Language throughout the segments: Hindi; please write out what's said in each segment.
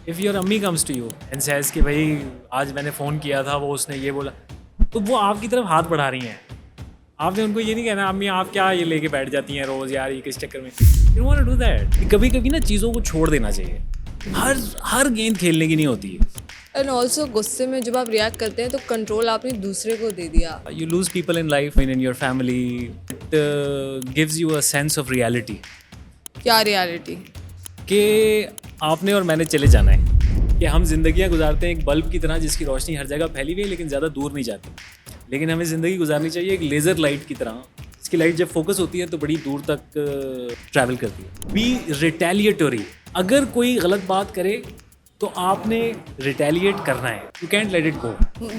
इफ़ योर अम्मी comes to you and says कि भाई आज मैंने फ़ोन किया था, वो उसने ये बोला, तो वो आपकी तरफ हाथ बढ़ा रही हैं। आपने उनको ये नहीं कहना अम्मी आप क्या ये लेके बैठ जाती हैं रोज़ यार, ये किस चक्कर में। You want to do that. कभी कभी ना चीज़ों को छोड़ देना चाहिए। हर हर गेंद खेलने की नहीं होती। एंड ऑल्सो गुस्से में जब आप रिएक्ट करते हैं तो कंट्रोल आपने दूसरे को दे दिया। You lose people in life, in your family. It gives you a sense of reality क्या रियलिटी? कि आपने और मैंने चले जाना है, कि हम जिंदगियां गुजारते हैं एक बल्ब की तरह जिसकी रोशनी हर जगह फैली हुई है लेकिन ज़्यादा दूर नहीं जाती। लेकिन हमें ज़िंदगी गुजारनी चाहिए एक लेज़र लाइट की तरह, इसकी लाइट जब फोकस होती है तो बड़ी दूर तक ट्रैवल करती है। Be retaliatory. अगर कोई गलत बात करे तो आपने रिटेलिएट करना है। You can't let it go.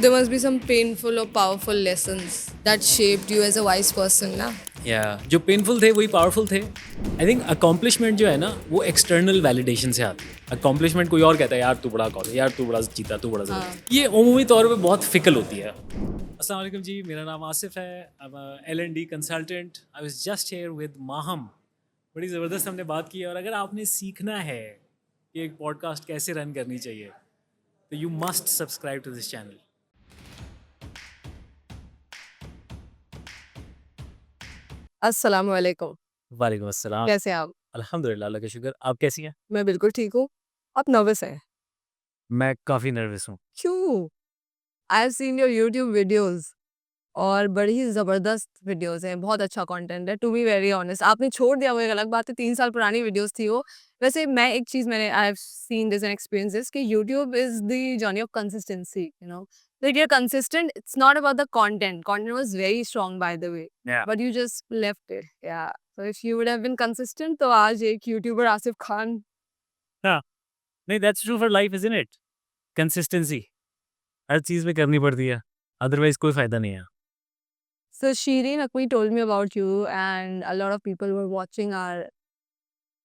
There must be some painful or powerful lessons that shaped you as a wise person, ना? या जो पेनफुल थे वही पावरफुल थे। आई थिंक अकॉम्प्लिशमेंट जो है ना वो एक्सटर्नल वैलिडेशन से आती है। अकॉम्प्लिशमेंट कोई और कहता है यार तू बड़ा कॉल, यार तू बड़ा जीता, तू बड़ा ज़बरदस्त। ये उमूमी तौर पे बहुत फिकल होती है। अस्सलाम वालेकुम जी, मेरा नाम आसिफ है। I am L&D consultant. I was just here with Maham. बड़ी ज़बरदस्त हमने बात की है। और अगर आपने सीखना है कि एक पॉडकास्ट कैसे रन करनी चाहिए तो you must subscribe to this channel. अस्सलाम वालेकुम। वालेकुम अस्सलाम। कैसे हैं आप? अल्हम्दुलिल्लाह, अल्लाह का शुक्र। आप कैसी हैं? मैं बिल्कुल ठीक हूँ। आप नर्वस हैं? मैं काफ़ी नर्वस हूँ। क्यों? आई have seen your YouTube videos और बड़ी ही ज़बरदस्त वीडियोस हैं, बहुत अच्छा कंटेंट है, टू बी वेरी ऑनेस्ट। आपने छोड़ दिया वो एक अलग बात है, 3 साल पुरानी वीडियोस थी वो। वैसे मैं एक चीज़ मैंने I have seen this and experience this कि YouTube is the journey of consistency, you know. Like you're consistent, it's not about the content. Content was very strong by the way, या but you just left it. Yeah. So if you would have been consistent, तो आज एक यूट्यूबर आसिफ खान। हाँ, नहीं that's true for life isn't it? Consistency हर चीज़ में करनी पड़ती है, अदरवाइज़ कोई फ़ायदा नहीं है। So Shireen Akwi told me about you and a lot of people who were watching are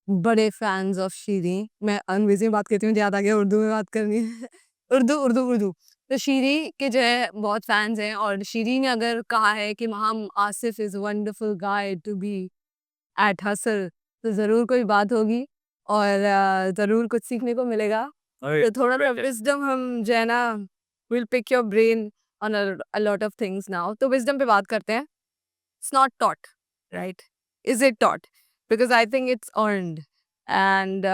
बड़े फैन्स ऑफ शीरी। मैं अंग्रेज़ी में बात करती हूँ, मुझे याद आ गया उर्दू में बात करनी है। उर्दू। तो शीरी के जो है बहुत फैन्स हैं और शीरी ने अगर कहा है कि हम Asif is wonderful guy to be at hustle, तो ज़रूर कोई बात होगी और ज़रूर कुछ सीखने को मिलेगा। अरे तो थोड़ा-सा विज़डम हम जो है ना, will pick your brain on a lot of things now. तो विज़डम पे बात करते हैं। It's not taught, right? Is it taught? Because I think it's earned. And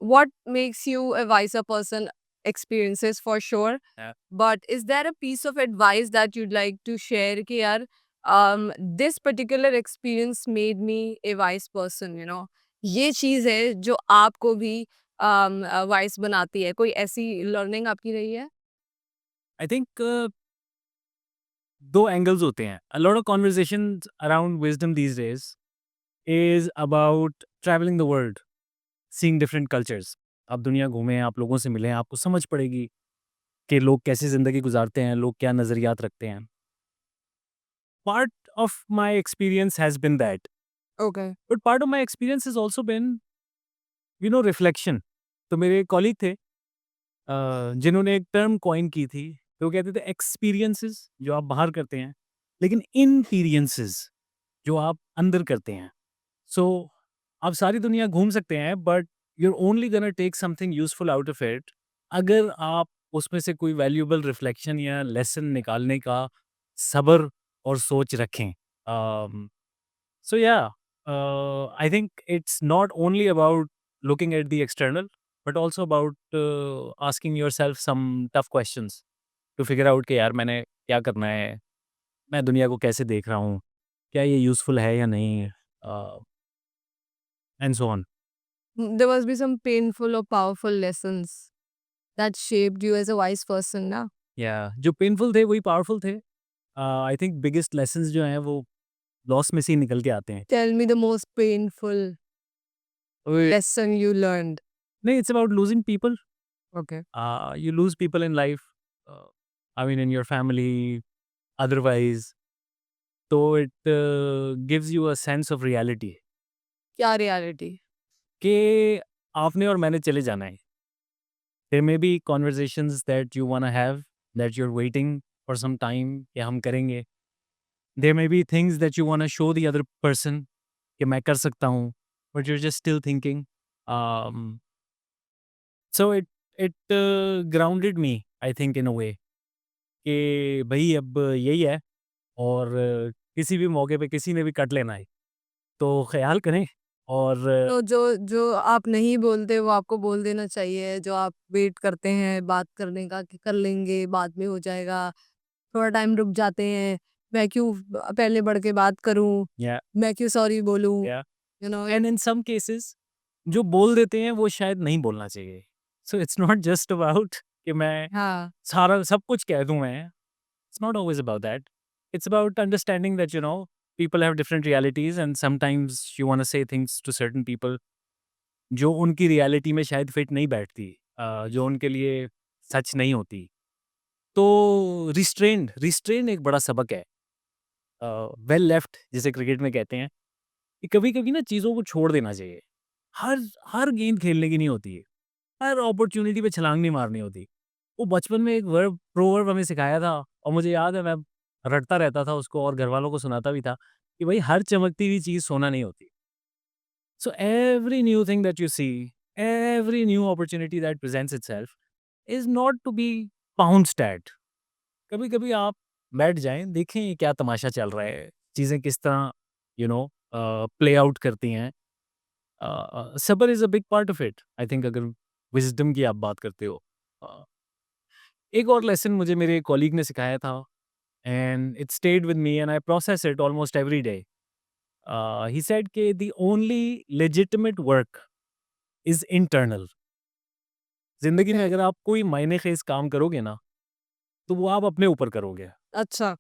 what makes you a wiser person? Experiences for sure. Yeah. But is there a piece of advice that you'd like to share? कि यार, this particular experience made me a wise person, you know. ये चीज़ है जो आपको भी wise बनाती है। कोई ऐसी learning आपकी रही है? आई थिंक 2 एंगल्स होते हैं। अ lot of conversations around wisdom these days is about travelling the world, seeing different cultures. आप दुनिया घूमें, आप लोगों से मिलें, आपको समझ पड़ेगी कि लोग कैसी ज़िंदगी गुज़ारते हैं, लोग क्या नज़रियात रखते हैं। Part of my experience has been that, Okay. But part of my experience has also been reflection. तो मेरे एक कॉलीग थे जिन्होंने एक टर्म कॉइन की थी, तो वो कहते थे एक्सपीरियंसेस जो आप बाहर करते हैं, लेकिन इनपीरियंसेस जो आप अंदर करते हैं। सो आप सारी दुनिया घूम सकते हैं but you are only gonna take something useful out of it अगर आप उसमें से कोई वैल्यूएबल रिफ्लेक्शन या लेसन निकालने का सब्र और सोच रखें। So yeah, I think it's not only about looking at the external, but also about asking yourself some tough questions to figure out कि यार मैंने क्या करना है, मैं दुनिया को कैसे देख रहा हूँ, क्या ये यूज़फुल है या नहीं, and so on. There must be some painful or powerful lessons that shaped you as a wise person, ना? या जो पेनफुल थे वही पावरफुल थे। आई थिंक बिगेस्ट लेसन्स जो हैं वो लॉस में से ही निकल के आते हैं। Tell me the most painful ओए, lesson you learned. नहीं, it's about losing people. Okay. You lose people in life, uh, I mean in your family, otherwise, तो it gives you a sense of reality क्या reality? कि आपने और मैंने चले जाना है। There may be conversations that you want to have, that you are waiting for some time कि हम करेंगे। There may be things that you want to show the other person कि मैं कर सकता हूँ, but you are just still thinking. So it it grounded me I think इन अ वे कि भई अब यही है और किसी भी मौके पे किसी ने भी कट लेना है, तो ख़्याल करें और तो जो जो आप नहीं बोलते वो आपको बोल देना चाहिए, जो आप वेट करते हैं बात करने का कि कर लेंगे, बाद में हो जाएगा, थोड़ा टाइम रुक जाते हैं, मैं क्यों पहले बढ़ के बात करूँ, या मैं क्यों सॉरी बोलूँ, या you know? And in some cases जो बोल देते हैं वो शायद नहीं बोलना चाहिए। So it's not just about कि मैं हाँ, सारा सब कुछ कह दूँ मैं। It's not always about that. It's about understanding that, people have different realities and sometimes you want to say things to certain people जो उनकी रियलिटी में शायद फिट नहीं बैठती, जो उनके लिए सच नहीं होती। तो रिस्ट्रेन एक बड़ा सबक है। वेल लेफ्ट जिसे क्रिकेट में कहते हैं कि कभी-कभी ना चीज़ों को छोड़ देना चाहिए। हर हर गेंद खेलने की नहीं होती है। हर अपॉर्च्युनिटी पे छलांग नहीं मारनी होती। वो बचपन में एक प्रोवर्ब हमें सिखाया था और मुझे याद है मैं रटता रहता था उसको और घरवालों को सुनाता भी था कि भाई हर चमकती हुई चीज़ सोना नहीं होती। So every new thing that you see, every new opportunity that presents itself is not to be pounced at. कभी-कभी आप बैठ जाएँ, देखें ये क्या तमाशा चल रहा है, चीज़ें किस तरह प्ले आउट करती हैं। सब्र is a big part of it. I think अगर विज़डम की आप बात करते हो। अ, एक और लेसन मुझे मेरे कॉलीग ने सिखाया था and it stayed with me and I process it almost every day. He said कि the only legitimate work is internal. ज़िंदगी में ओके, अगर आप कोई मायने ख़ेज़ काम करोगे ना, तो वो आप अपने ऊपर करोगे। अच्छा,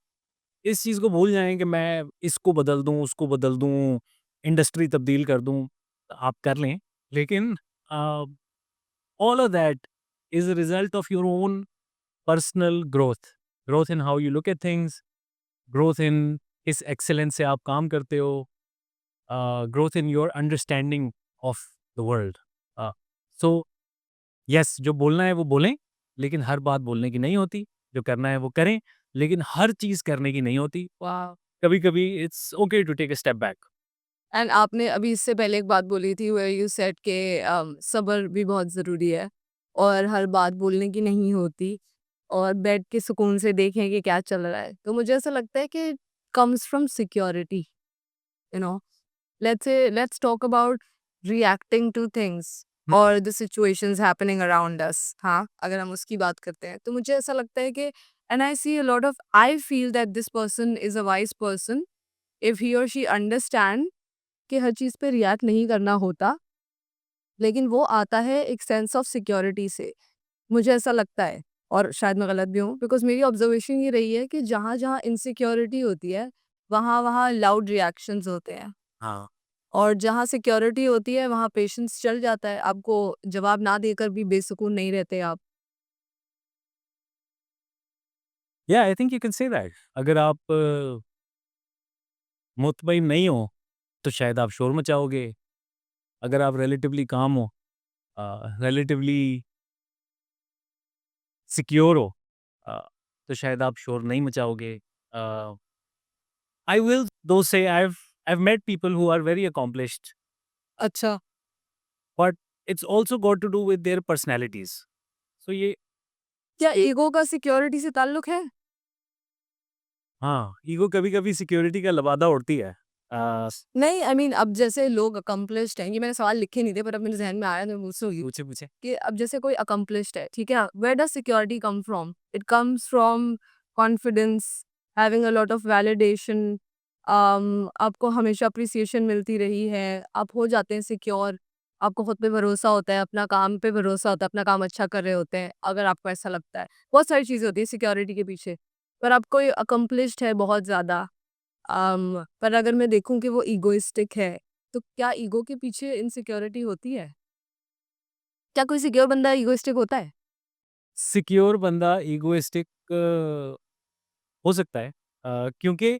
इस चीज़ को भूल जाएँ कि मैं इसको बदल दूँ, उसको बदल दूँ, इंडस्ट्री तब्दील कर दूँ, आप कर लें। लेकिन uh, all of that is a result of your own personal growth. Growth in how you look at things, growth in किस एक्सीलेंस से आप काम करते हो, growth in your understanding of the world. So yes, जो बोलना है वो बोलें, लेकिन हर बात बोलने की नहीं होती। जो करना है वो करें, लेकिन हर चीज़ करने की नहीं होती। वाह! कभी-कभी it's okay to take a step back. And आपने अभी इससे पहले एक बात बोली थी वेयर यू सेड के सब्र भी बहुत ज़रूरी है और हर बात बोलने की नहीं होती और बैठ के सुकून से देखें कि क्या चल रहा है। तो मुझे ऐसा लगता है कि comes from security, you know? Let's talk about reacting to things hmm, और the situations happening around us. हाँ, अगर हम उसकी बात करते हैं, तो मुझे ऐसा लगता है कि and I see a lot of I feel that this person is a wise person if he और शी अंडरस्टैंड कि हर चीज़ पे रिएक्ट नहीं करना होता, लेकिन वो आता है एक सेंस ऑफ सिक्योरिटी से। मुझे ऐसा लगता है और शायद मैं गलत भी हूँ बिकॉज़ मेरी ऑब्ज़र्वेशन ये रही है कि जहाँ-जहाँ इनसिक्योरिटी होती है, वहाँ-वहाँ लाउड रिएक्शंस होते हैं हाँ। और जहाँ सिक्योरिटी होती है, वहाँ पेशेंस चल जाता है। आपको जवाब ना देकर भी बेसुकून नहीं रहते आप। या I think you can say that. अगर आप मुतमईन नहीं हो, तो शायद आप शोर मचाओगे। अगर आप रिलेटिवली काम हो, रिलेटिवली सिक्योर हो, अ, तो शायद आप शोर नहीं मचाओगे। अ, आई will though say I have met people who are very accomplished, अच्छा, but it's also got to do with their personalities. So ये क्या ईगो का सिक्योरिटी से ताल्लुक है? हाँ, ईगो कभी-कभी सिक्योरिटी का लबादा उड़ती है। अ, नहीं, आई मीन अब जैसे लोग अकम्प्लिश्ड हैं, ये मैंने सवाल लिखे नहीं थे पर अब मेरे ज़हन में आया तो मैं पूछ रही हूँ। पूछे, पूछे। कि अब जैसे कोई अकम्प्लिश्ड है, ठीक है? Where does security come from? It comes from confidence, having a lot of validation, आपको हमेशा एप्रिसिएशन मिलती रही है, आप हो जाते हैं सिक्योर, आपको खुद पे भरोसा होता है, अपना काम पे भरोसा होता है, अपना काम अच्छा कर रहे होते हैं, अगर आपको ऐसा लगता है। बहुत सारी चीज़ें होती हैं सिक्योरिटी के पीछे, पर आप कोई अकम्प्लिश्ड है बहुत ज़्यादा, पर अगर मैं देखूँ कि वो ईगोइस्टिक है, तो क्या ईगो के पीछे इनसिक्योरिटी होती है? क्या कोई सिक्योर बंदा ईगोइस्टिक होता है? सिक्योर बंदा ईगोइस्टिक हो सकता है, क्योंकि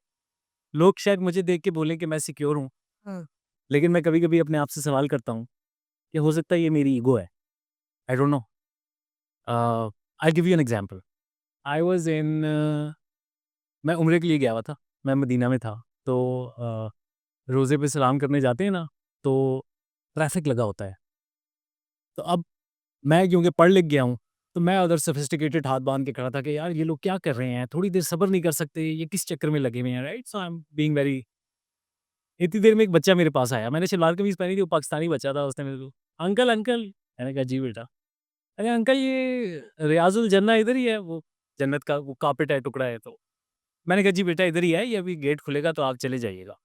लोग शायद मुझे देख के बोलें कि मैं सिक्योर हूँ, हाँ। लेकिन मैं कभी-कभी अपने आप से सवाल करता हूँ कि हो सकता है ये मेरी ईगो है। I don't know. I give you an example. I was इन मैं उम्रे के लिए गया हुआ था। मैं मदीना में था। तो रोज़े पे सलाम करने जाते हैं ना, तो ट्रैफ़िक लगा होता है। तो अब मैं क्योंकि पढ़ लिख गया हूँ, तो मैं उधर सोफिस्टिकेटेड हाथ बाँध के खड़ा था कि यार ये लोग क्या कर रहे हैं? थोड़ी देर सब्र नहीं कर सकते? ये किस चक्कर में लगे हुए हैं, right? So I am being very. इतनी देर में एक बच्चा मेरे पास आया, मैंने सलवार कमीज़ पहनी थी, वो पाकिस्तानी बच्चा था, उसने मेरे को, "अंकल, अंकल।" मैंने कहा, "जी बेटा।" अरे अंकल, ये रियाज़ुल जन्नह इधर ही है, वो जन्नत का वो कार्पेट है, टुकड़ा है तो। मैंने कहा, "जी बेटा इधर ही है, ये अभी गेट खुलेगा तो आप चले जाइएगा।"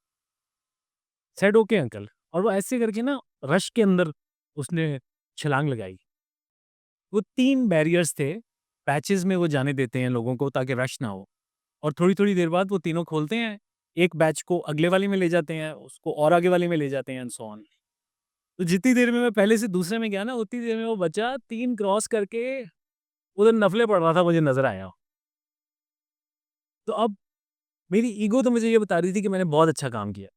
Said, "okay uncle." और वो ऐसे करके ना रश के अंदर उसने छलांग लगाई। वो 3 बैरियर्स थे, पैचेज़ में वो जाने देते हैं लोगों को ताकि रश ना हो, और थोड़ी-थोड़ी देर बाद वो तीनों खोलते हैं, एक बैच को अगले वाले में ले जाते हैं, उसको और आगे वाले में ले जाते हैं एंड सो ऑन। तो जितनी देर में मैं पहले से दूसरे में गया ना, उतनी देर में वो बच्चा 3 क्रॉस करके उधर नफ़लें पढ़ रहा था, मुझे नज़र आया। तो अब मेरी ईगो तो मुझे ये बता रही थी कि मैंने बहुत अच्छा काम किया।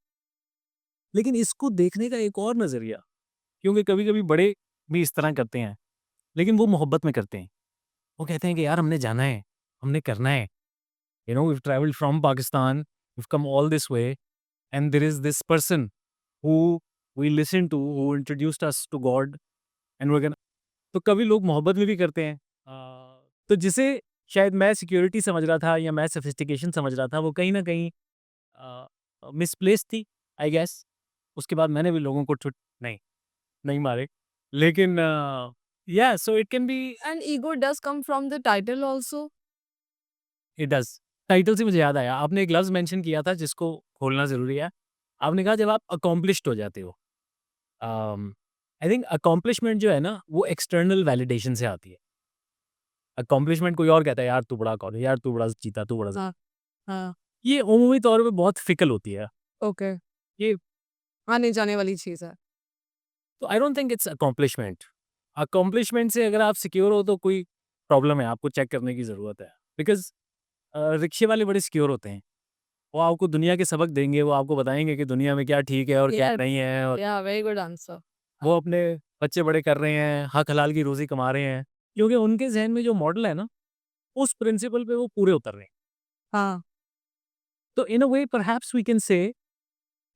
लेकिन इसको देखने का एक और नज़रिया, क्योंकि कभी-कभी बड़े भी इस तरह करते हैं, लेकिन वो मोहब्बत में करते हैं। वो कहते हैं कि यार हमने जाना है, हमने करना है। You know, we have travelled from Pakistan, we have come all this way and there is this person who we listen to, who introduced us to God and we are gonna. तो कभी लोग मोहब्बत में भी करते हैं। तो जिसे शायद मैं सिक्योरिटी समझ रहा था या मैं सोफिस्टिकेशन समझ रहा था, वो कहीं न कहीं मिसप्लेस्ड थी, आई गेस। उसके बाद मैंने भी लोगों को नहीं, नहीं मारे। लेकिन या so it can be, and ego does come from the title also. It does. Title से मुझे याद आया, आपने एक लफ्ज़ मेंशन किया था जिसको खोलना ज़रूरी है। आपने कहा जब आप अकॉम्प्लिश्ड हो जाते हो। आई थिंक अकॉम्प्लिशमेंट जो है ना, वो एक्सटर्नल वैलिडेशन से आती है। अकॉम्प्लिशमेंट कोई और कहता है, यार तू बड़ा कौन है, यार तू बड़ा चीता, तू बड़ा, हाँ, हाँ, ये उमूमी तौर पे बहुत फिकल होती है। ओके। ये आने-जाने वाली चीज़ है। तो आई don't think it's accomplishment. Accomplishment से अगर आप सिक्योर हो तो कोई प्रॉब्लम है, आपको चेक करने की ज़रूरत है। बिकॉज़ रिक्शे वाले बड़े सिक्योर होते हैं। वो आपको दुनिया के सबक देंगे, वो आपको बताएँगे कि दुनिया में क्या ठीक है और क्या यस, नहीं है, और वेरी गुड आंसर। वो अपने बच्चे बड़े कर रहे हैं, हक हलाल की रोज़ी कमा रहे हैं। क्योंकि उनके ज़हन में जो मॉडल है ना, उस प्रिंसिपल पे वो पूरे उतर रहे हैं। हाँ, तो इन अ वे परहैप्स वी कैन से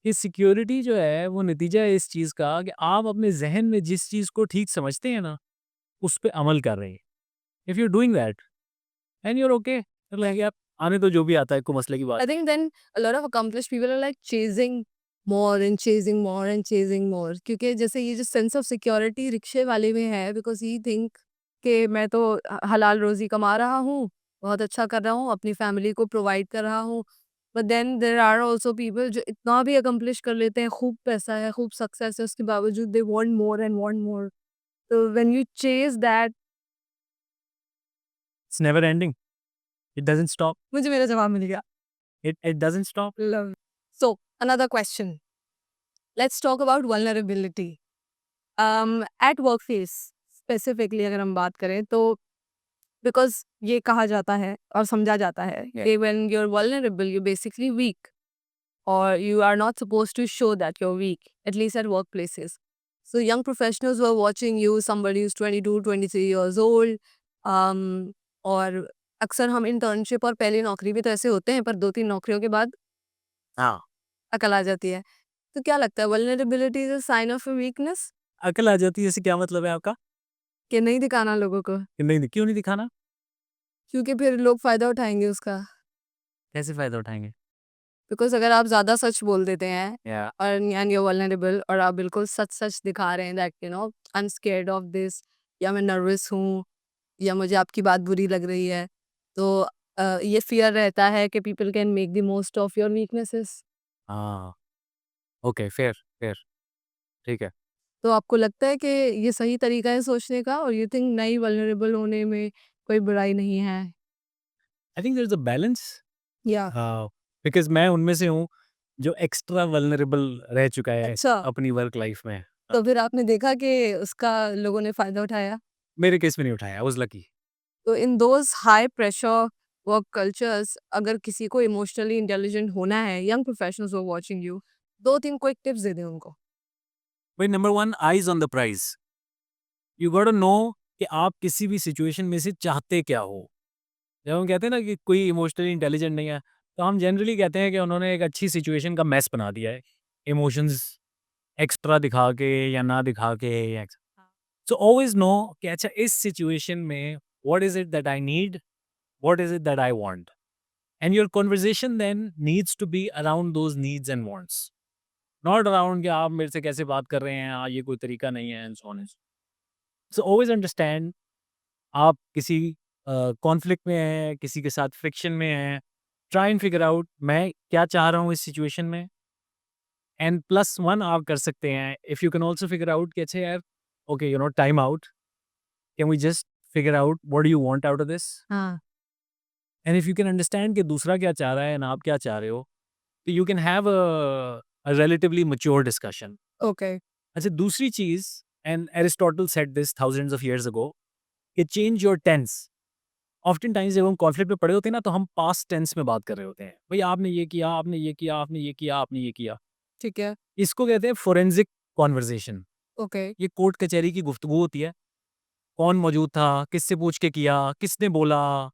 कि सिक्योरिटी जो है वो नतीजा है इस चीज़ का कि आप अपने ज़हन में जिस चीज़ को ठीक समझते हैं ना, उस पे अमल कर रहे हैं। If you are doing that and you are okay, मतलब आप आने दो जो भी आता है, कोई मसले की बात। I think then a lot of accomplished people are like chasing more and chasing more and chasing more, क्योंकि जैसे ये जो सेंस ऑफ सिक्योरिटी रिक्शे वाले में है, बिकॉज़ ही थिंक कि मैं तो हलाल रोज़ी कमा रहा हूँ, बहुत अच्छा कर रहा हूँ, अपनी फैमिली को प्रोवाइड कर रहा हूँ। But then there are also people जो इतना भी अकम्प्लिश कर लेते हैं, खूब पैसा है, खूब सक्सेस है, उसके बावजूद they want more and want more. तो when you chase that, it's never ending, it doesn't stop, मुझे मेरा जवाब मिल गया। It doesn't stop. Love. So another question, let's talk about vulnerability. At workplace specifically अगर हम बात करें तो, बिकॉज ये कहा जाता है और समझा जाता है कि when you are vulnerable you basically weak, और you are not supposed to show that you're weak, at least at workplaces. So young professionals were watching you, somebody who's 22, 23 years old, um, और अक्सर हम इंटर्नशिप और पहली नौकरी भी तो ऐसे होते हैं, पर 2-3 नौकरियों के बाद हाँ, अकल आ जाती है। तो क्या लगता है, vulnerability is a sign of a weakness, अकल आ जाती है, इससे क्या मतलब है आपका? कि नहीं दिखाना लोगों को? कि नहीं, क्यों नहीं दिखाना? क्योंकि फिर लोग फायदा उठाएंगे उसका। कैसे फ़ायदा उठाएँगे? बिकॉज अगर आप ज़्यादा सच बोल देते हैं या और एंड यू वल्नरेबल, और आप बिल्कुल सच-सच दिखा रहे हैं that I am scared of this, या मैं नर्वस हूँ, या मुझे आपकी बात बुरी लग रही है। तो ये फ़ियर रहता है कि people can make the most of your weaknesses. हाँ, ओके, फ़ेयर, फ़ेयर, ठीक है। तो आपको लगता है कि ये सही तरीका है सोचने का, और यू थिंक नहीं, वल्नरेबल होने में कोई बुराई नहीं है? I think there is a balance. या बिकॉज़ मैं उनमें से हूँ जो एक्स्ट्रा वल्नरेबल रह चुका है अच्छा, अपनी वर्क लाइफ़ में। तो फिर आपने देखा कि उसका लोगों ने फ़ायदा उठाया? मेरे केस में नहीं उठाया, आई वाज़ लकी। तो in those high pressure work cultures, अगर किसी को इमोशनली इंटेलिजेंट होना है, young professionals who are watching you, 2-3 quick tips दे दें उनको। भाई number 1, eyes on the prize. You got to know कि आप किसी भी सिचुएशन में से चाहते क्या हो? जब हम कहते हैं ना कि कोई इमोशनली इंटेलिजेंट नहीं है, तो हम जनरली कहते हैं कि उन्होंने एक अच्छी सिचुएशन का मेस बना दिया है। इमोशंस एक्स्ट्रा दिखा के या ना दिखा के या सो ऑलवेज नो कि अच्छा इस सिचुएशन में what is it that I need, what is it that I want, and your conversation then needs to be around those needs and wants, not around कि आप मेरे से कैसे बात कर रहे हैं, ये कोई तरीका नहीं है, and so on. So always understand आप किसी कॉन्फ्लिक्ट में हैं, किसी के साथ फ्रिक्शन में हैं, ट्राई एंड फिगर आउट मैं क्या चाह रहा हूँ इस सिचुएशन में, एंड प्लस वन आप कर सकते हैं if you can also figure out कि अच्छा यार okay you know time out, can we just figure out what do you want out of this, हाँ, and if you can understand कि दूसरा क्या चाह रहा है एंड आप क्या चाह रहे हो, तो you can have a relatively mature discussion. Okay, अच्छा दूसरी चीज़, and Aristotle said this thousands of years ago, कि change your tense. Often times जब हम कॉन्फ्लिक्ट में पड़े होते हैं ना, तो हम पास्ट टेंस में बात कर रहे होते हैं, भाई आपने ये किया, आपने ये किया, आपने ये किया, आपने ये किया। ठीक है, इसको कहते हैं फोरेंसिक कॉन्वर्सेशन। ओके, ये कोर्ट कचहरी की गुफ्तगू होती है, कौन मौजूद था, किससे पूछ के किया, किसने बोला।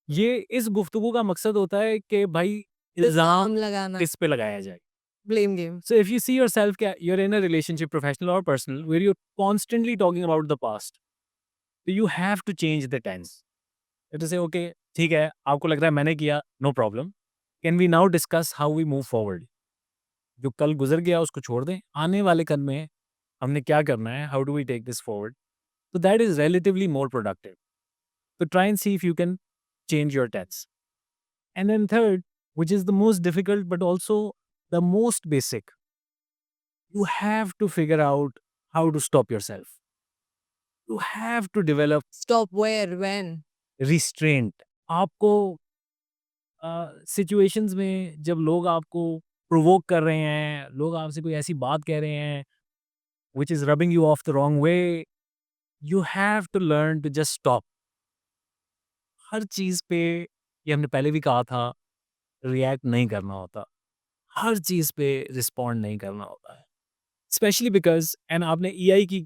ये इस गुफ्तगू का मकसद होता है कि भाई इल्ज़ाम इल्ज़ाम लगाना, किस पे लगाया जाए। Blame game, So if you see yourself you're in a relationship, professional or personal, where you're constantly talking about the past, so you have to change the tense. You have to say, okay, ठीक है, आपको लग रहा है मैंने किया, no problem. Can we now discuss how we move forward? जो कल गुजर गया उसको छोड़ दें, आने वाले कल में हमने क्या करना है, how do we take this forward? So that is relatively more productive. So try and see if you can change your tense. And then third, which is the most difficult but also the most basic, you have to figure out how to stop yourself. You have to develop stop where, when? restraint. आपको सिचुएशंस में जब लोग आपको प्रोवोक कर रहे हैं, लोग आपसे कोई ऐसी बात कह रहे हैं which is rubbing you off the wrong way, you have to learn to just stop. हर चीज़ पे, ये हमने पहले भी कहा था, रिएक्ट नहीं करना होता। हर चीज़ पे रिस्पॉन्ड नहीं करना होता है। स्पेशली बिकॉज़, एंड आपने एआई की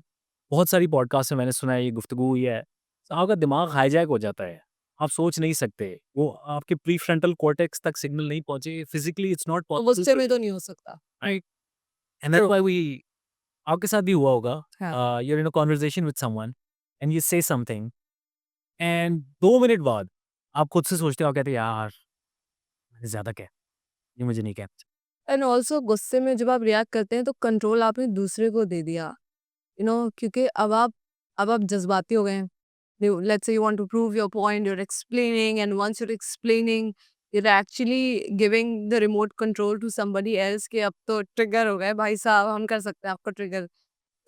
बहुत सारी पॉडकास्ट में मैंने सुना है, ये गुफ्तगू हुई है, तो आपका दिमाग हाईजैक हो जाता है। आप सोच नहीं सकते। वो आपके प्रीफ्रंटल कॉर्टेक्स तक सिग्नल नहीं पहुँचे, फिज़िकली इट्स नॉट तो पॉसिबल गुस्से टू, में तो नहीं हो सकता। Right? And that's true, why we, आपके साथ भी हुआ होगा, हाँ, you are in a conversation with someone and you say something, and 2 minute बाद आप खुद से सोचते हो, आप कहते हो यार मैंने ज़्यादा कहा, ये मुझे नहीं कहना चाहिए। एंड ऑल्सो गुस्से में जब आप रिएक्ट करते हैं तो कंट्रोल आपने दूसरे को दे दिया, क्योंकि अब आप जज़्बाती हो गए हैं। Let's say you want to prove your point, you are explaining and once you are explaining, you are actually giving the remote control to somebody else कि अब तो ट्रिगर हो गए भाई साहब, हम कर सकते हैं आपको ट्रिगर।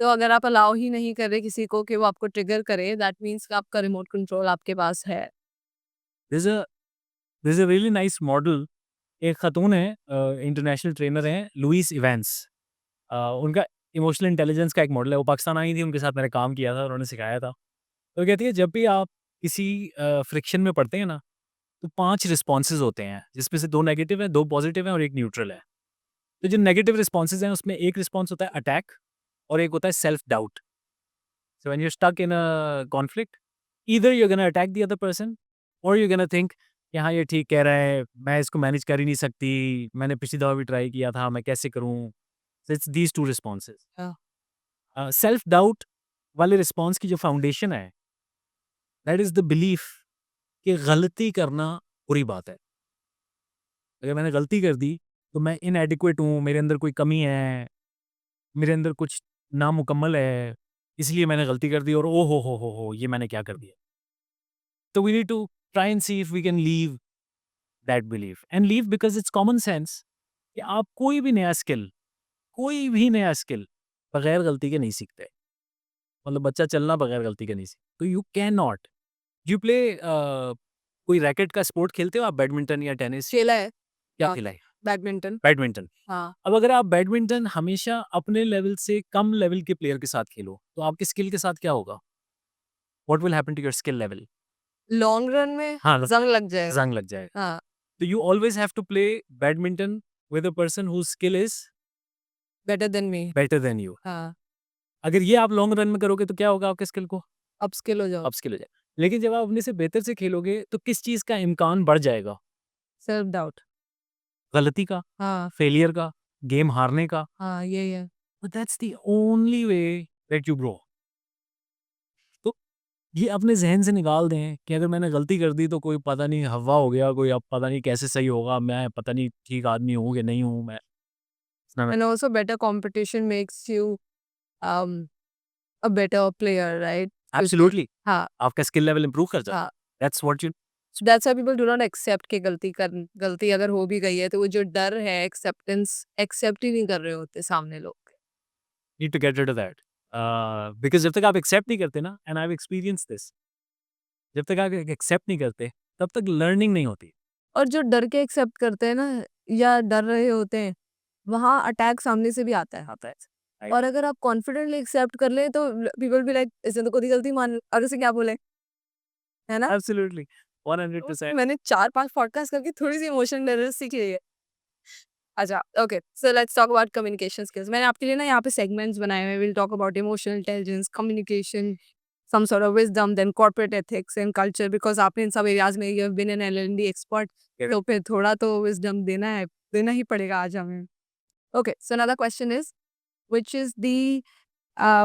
तो अगर आप अलाउ ही नहीं कर रहे किसी को कि वो आपको ट्रिगर करे, दैट मीन्स कि आपका रिमोट कंट्रोल आपके पास है। There is a really nice model. एक खातून है, इंटरनेशनल ट्रेनर हैं, लुइस इवेंस। उनका इमोशनल इंटेलिजेंस का एक मॉडल है, वो पाकिस्तान आई थी, उनके साथ मैंने काम किया था, उन्होंने सिखाया था। तो कहती है जब भी आप किसी फ्रिक्शन में पड़ते हैं ना, तो 5 रिस्पॉन्सेज़ होते हैं, जिसमें से 2 नेगेटिव हैं, 2 पॉजिटिव हैं और 1 न्यूट्रल है। तो जो नेगेटिव रिस्पॉन्सेज़ हैं उसमें एक रिस्पॉन्स होता है अटैक और एक होता है self doubt. So when you are stuck in a conflict, either you are gonna attack the other person और यू आर गोना थिंक कि हाँ, ये ठीक कह रहा है, मैं इसको मैनेज कर ही नहीं सकती, मैंने पिछली दफ़ा भी ट्राई किया था, मैं कैसे करूँ? So it's these 2 responses. हाँ, सेल्फ डाउट वाले रिस्पॉन्स की जो फाउंडेशन है, दैट इज़ द बिलीफ कि गलती करना बुरी बात है। अगर मैंने गलती कर दी, तो मैं इनएडिक्वेट हूँ, मेरे अंदर कोई कमी है, मेरे अंदर कुछ नामुकम्मल है, इसलिए मैंने गलती कर दी और ओ हो! ये मैंने क्या कर दिया? तो we need to try and see if we can leave that belief and leave because it's common sense कि आप कोई भी नया स्किल बगैर गलती के नहीं सीखते। मतलब बच्चा चलना बगैर गलती के नहीं सीखता। तो you can not, you play कोई रैकेट का स्पोर्ट खेलते हो आप, बैडमिंटन या टेनिस? खेला है। क्या हाँ, खेला है? बैडमिंटन। बैडमिंटन। हाँ, अब अगर आप बैडमिंटन हमेशा अपने लेवल से कम लेवल के प्लेयर के साथ खेलो, तो आपके स्किल के साथ क्या होगा? What will happen to your skill level? Long run में हाँ, जंग लग जाएगा। ज़ंग लग जाएगा। हाँ, तो you always have to play badminton with a person whose skill is better than me. Better than you. हाँ, अगर ये आप लॉन्ग रन में करोगे तो क्या होगा आपके स्किल को? अपस्किल हो जाओ। अपस्किल हो जाएगा। लेकिन जब आप अपने से बेहतर से खेलोगे, तो किस चीज़ का इम्कान बढ़ जाएगा? Self doubt. गलती का, हाँ, फेलियर का, गेम हारने का। हाँ, यही है। But that's the only way that you grow. ये अपने ज़हन से निकाल दें कि अगर मैंने गलती कर दी तो कोई पता नहीं हव्वा हो गया, कोई अब पता नहीं कैसे सही होगा, मैं पता नहीं ठीक आदमी हूँ कि नहीं हूँ मैं। इतना मैं And also better competition makes you um, a better player, right? क्योंकि एब्सोल्युटली हाँ, आपका स्किल लेवल इम्प्रूव कर जाता है। हाँ। That's what you So that's why people do not accept कि गलती अगर हो भी गई है तो वो जो डर है एक्सेप्टेंस एक्सेप्ट ही नहीं कर रहे होते सामने लोग। Need to get rid of that. Because जब तक आप एक्सेप्ट नहीं करते ना, and I have experienced this, जब तक आप एक्सेप्ट नहीं करते, तब तक लर्निंग नहीं होती। और जो डर के एक्सेप्ट करते हैं ना या डर रहे होते हैं, वहाँ अटैक सामने से भी आता है। राइट? और अगर आप कॉन्फिडेंटली एक्सेप्ट कर लें तो पीपल बी लाइक इसने तो खुद ही गलती मान और उसे क्या बोले, है ना? एब्सोल्युटली तो 100%। मैंने 4-5 पॉडकास्ट करके थोड़ी-सी इमोशनल इंटेलिजेंस सीखी है। अच्छा, okay, so let's talk about communication skills. मैंने आपके लिए ना यहाँ पे सेगमेंट्स बनाए हुए हैं। Will talk about emotional intelligence, communication, some sort of wisdom, then corporate ethics and culture because आपने इन सब एरियाज़ में you have been an LLD expert तो फिर थोड़ा तो विज़डम देना ही पड़ेगा आज हमें। Okay, so another question is which is the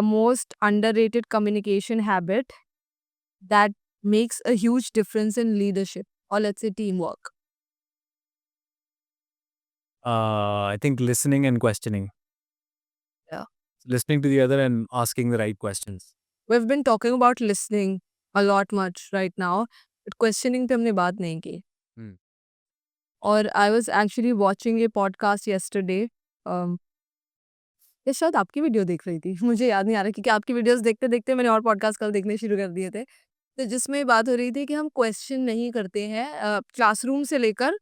most underrated communication habit that makes a huge difference in leadership और let's say team work? I think listening and questioning. या Listening to the other and asking the right questions. We've been talking about listening a lot much right now, but questioning पे हमने बात नहीं की। Hmm. और आई was actually watching a podcast yesterday या शायद आपकी वीडियो देख रही थी। मुझे याद नहीं आ रहा क्योंकि आपकी वीडियोज़ देखते-देखते मैंने और पॉडकास्ट कल देखने शुरू कर दिए थे। तो जिसमें बात हो रही थी कि हम क्वेश्चन नहीं करते हैं क्लासरूम से लेकर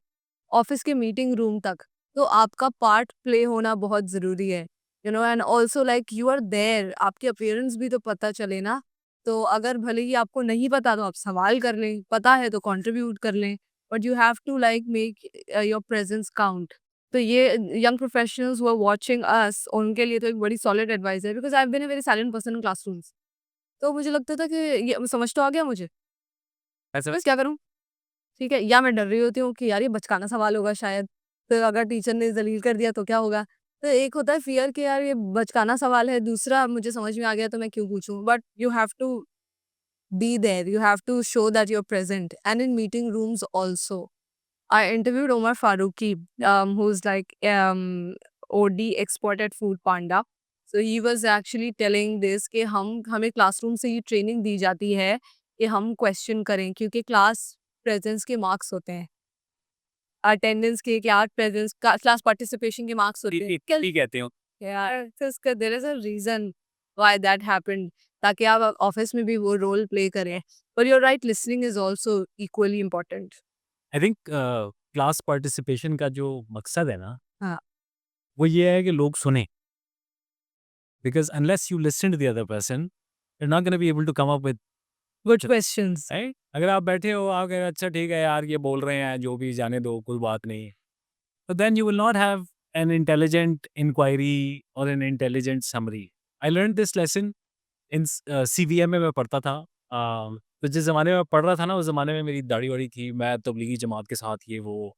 ऑफिस के मीटिंग रूम तक। तो आपका पार्ट प्ले होना बहुत ज़रूरी है। And also like you are there आपकी अपीयरेंस भी तो पता चले ना। तो अगर भले ही आपको नहीं पता तो आप सवाल कर लें, पता है तो कंट्रीब्यूट कर लें, but you have to like make your presence count. तो ये young professionals who are watching us उनके लिए तो एक बड़ी सॉलिड एडवाइस है because I have been a very silent person in classrooms. तो मुझे लगता था कि ये समझ तो आ गया मुझे, ऐसा बस क्या करूँ? ठीक है, या मैं डर रही होती हूँ कि यार ये बचकाना सवाल होगा शायद, तो अगर टीचर ने ज़लील कर दिया तो क्या होगा? तो एक होता है फ़ियर कि यार ये बचकाना सवाल है, दूसरा मुझे समझ में आ गया तो मैं क्यों पूछूँ? But you have to be there, you have to show that you're present. And in meeting rooms also, I interviewed Omar Faruqi, who's like OD expert at Food Panda. So he was actually telling this कि हमें क्लासरूम से ये ट्रेनिंग दी जाती है कि हम क्वेश्चन करें क्योंकि क्लास प्रेजेंस के मार्क्स होते हैं, अटेंडेंस के क्या प्रेजेंस क्लास पार्टिसिपेशन के मार्क्स होते हैं। टी कहते हो। यार तो इसका there is a reason why that happened ताकि आप ऑफिस में भी वो रोल प्ले करें। पर you are right, listening is also equally important. I think class participation का जो मकसद है ना, हाँ, वो ये है कि लोग सुने। Because unless you listen to the other person, you are not gonna be able to come up with good questions. Right? अगर आप बैठे हो, आप कह रहे हो अच्छा ठीक है यार ये बोल रहे हैं, जो भी जाने दो, कोई बात नहीं। तो then you will not have an intelligent inquiry और an intelligent summary. I learned this lesson in CVM में मैं पढ़ता था। तो जिस ज़माने में मैं पढ़ रहा था ना, उस ज़माने में मेरी दाढ़ी-वाड़ी थी, मैं तबलीगी जमात के साथ ये वो।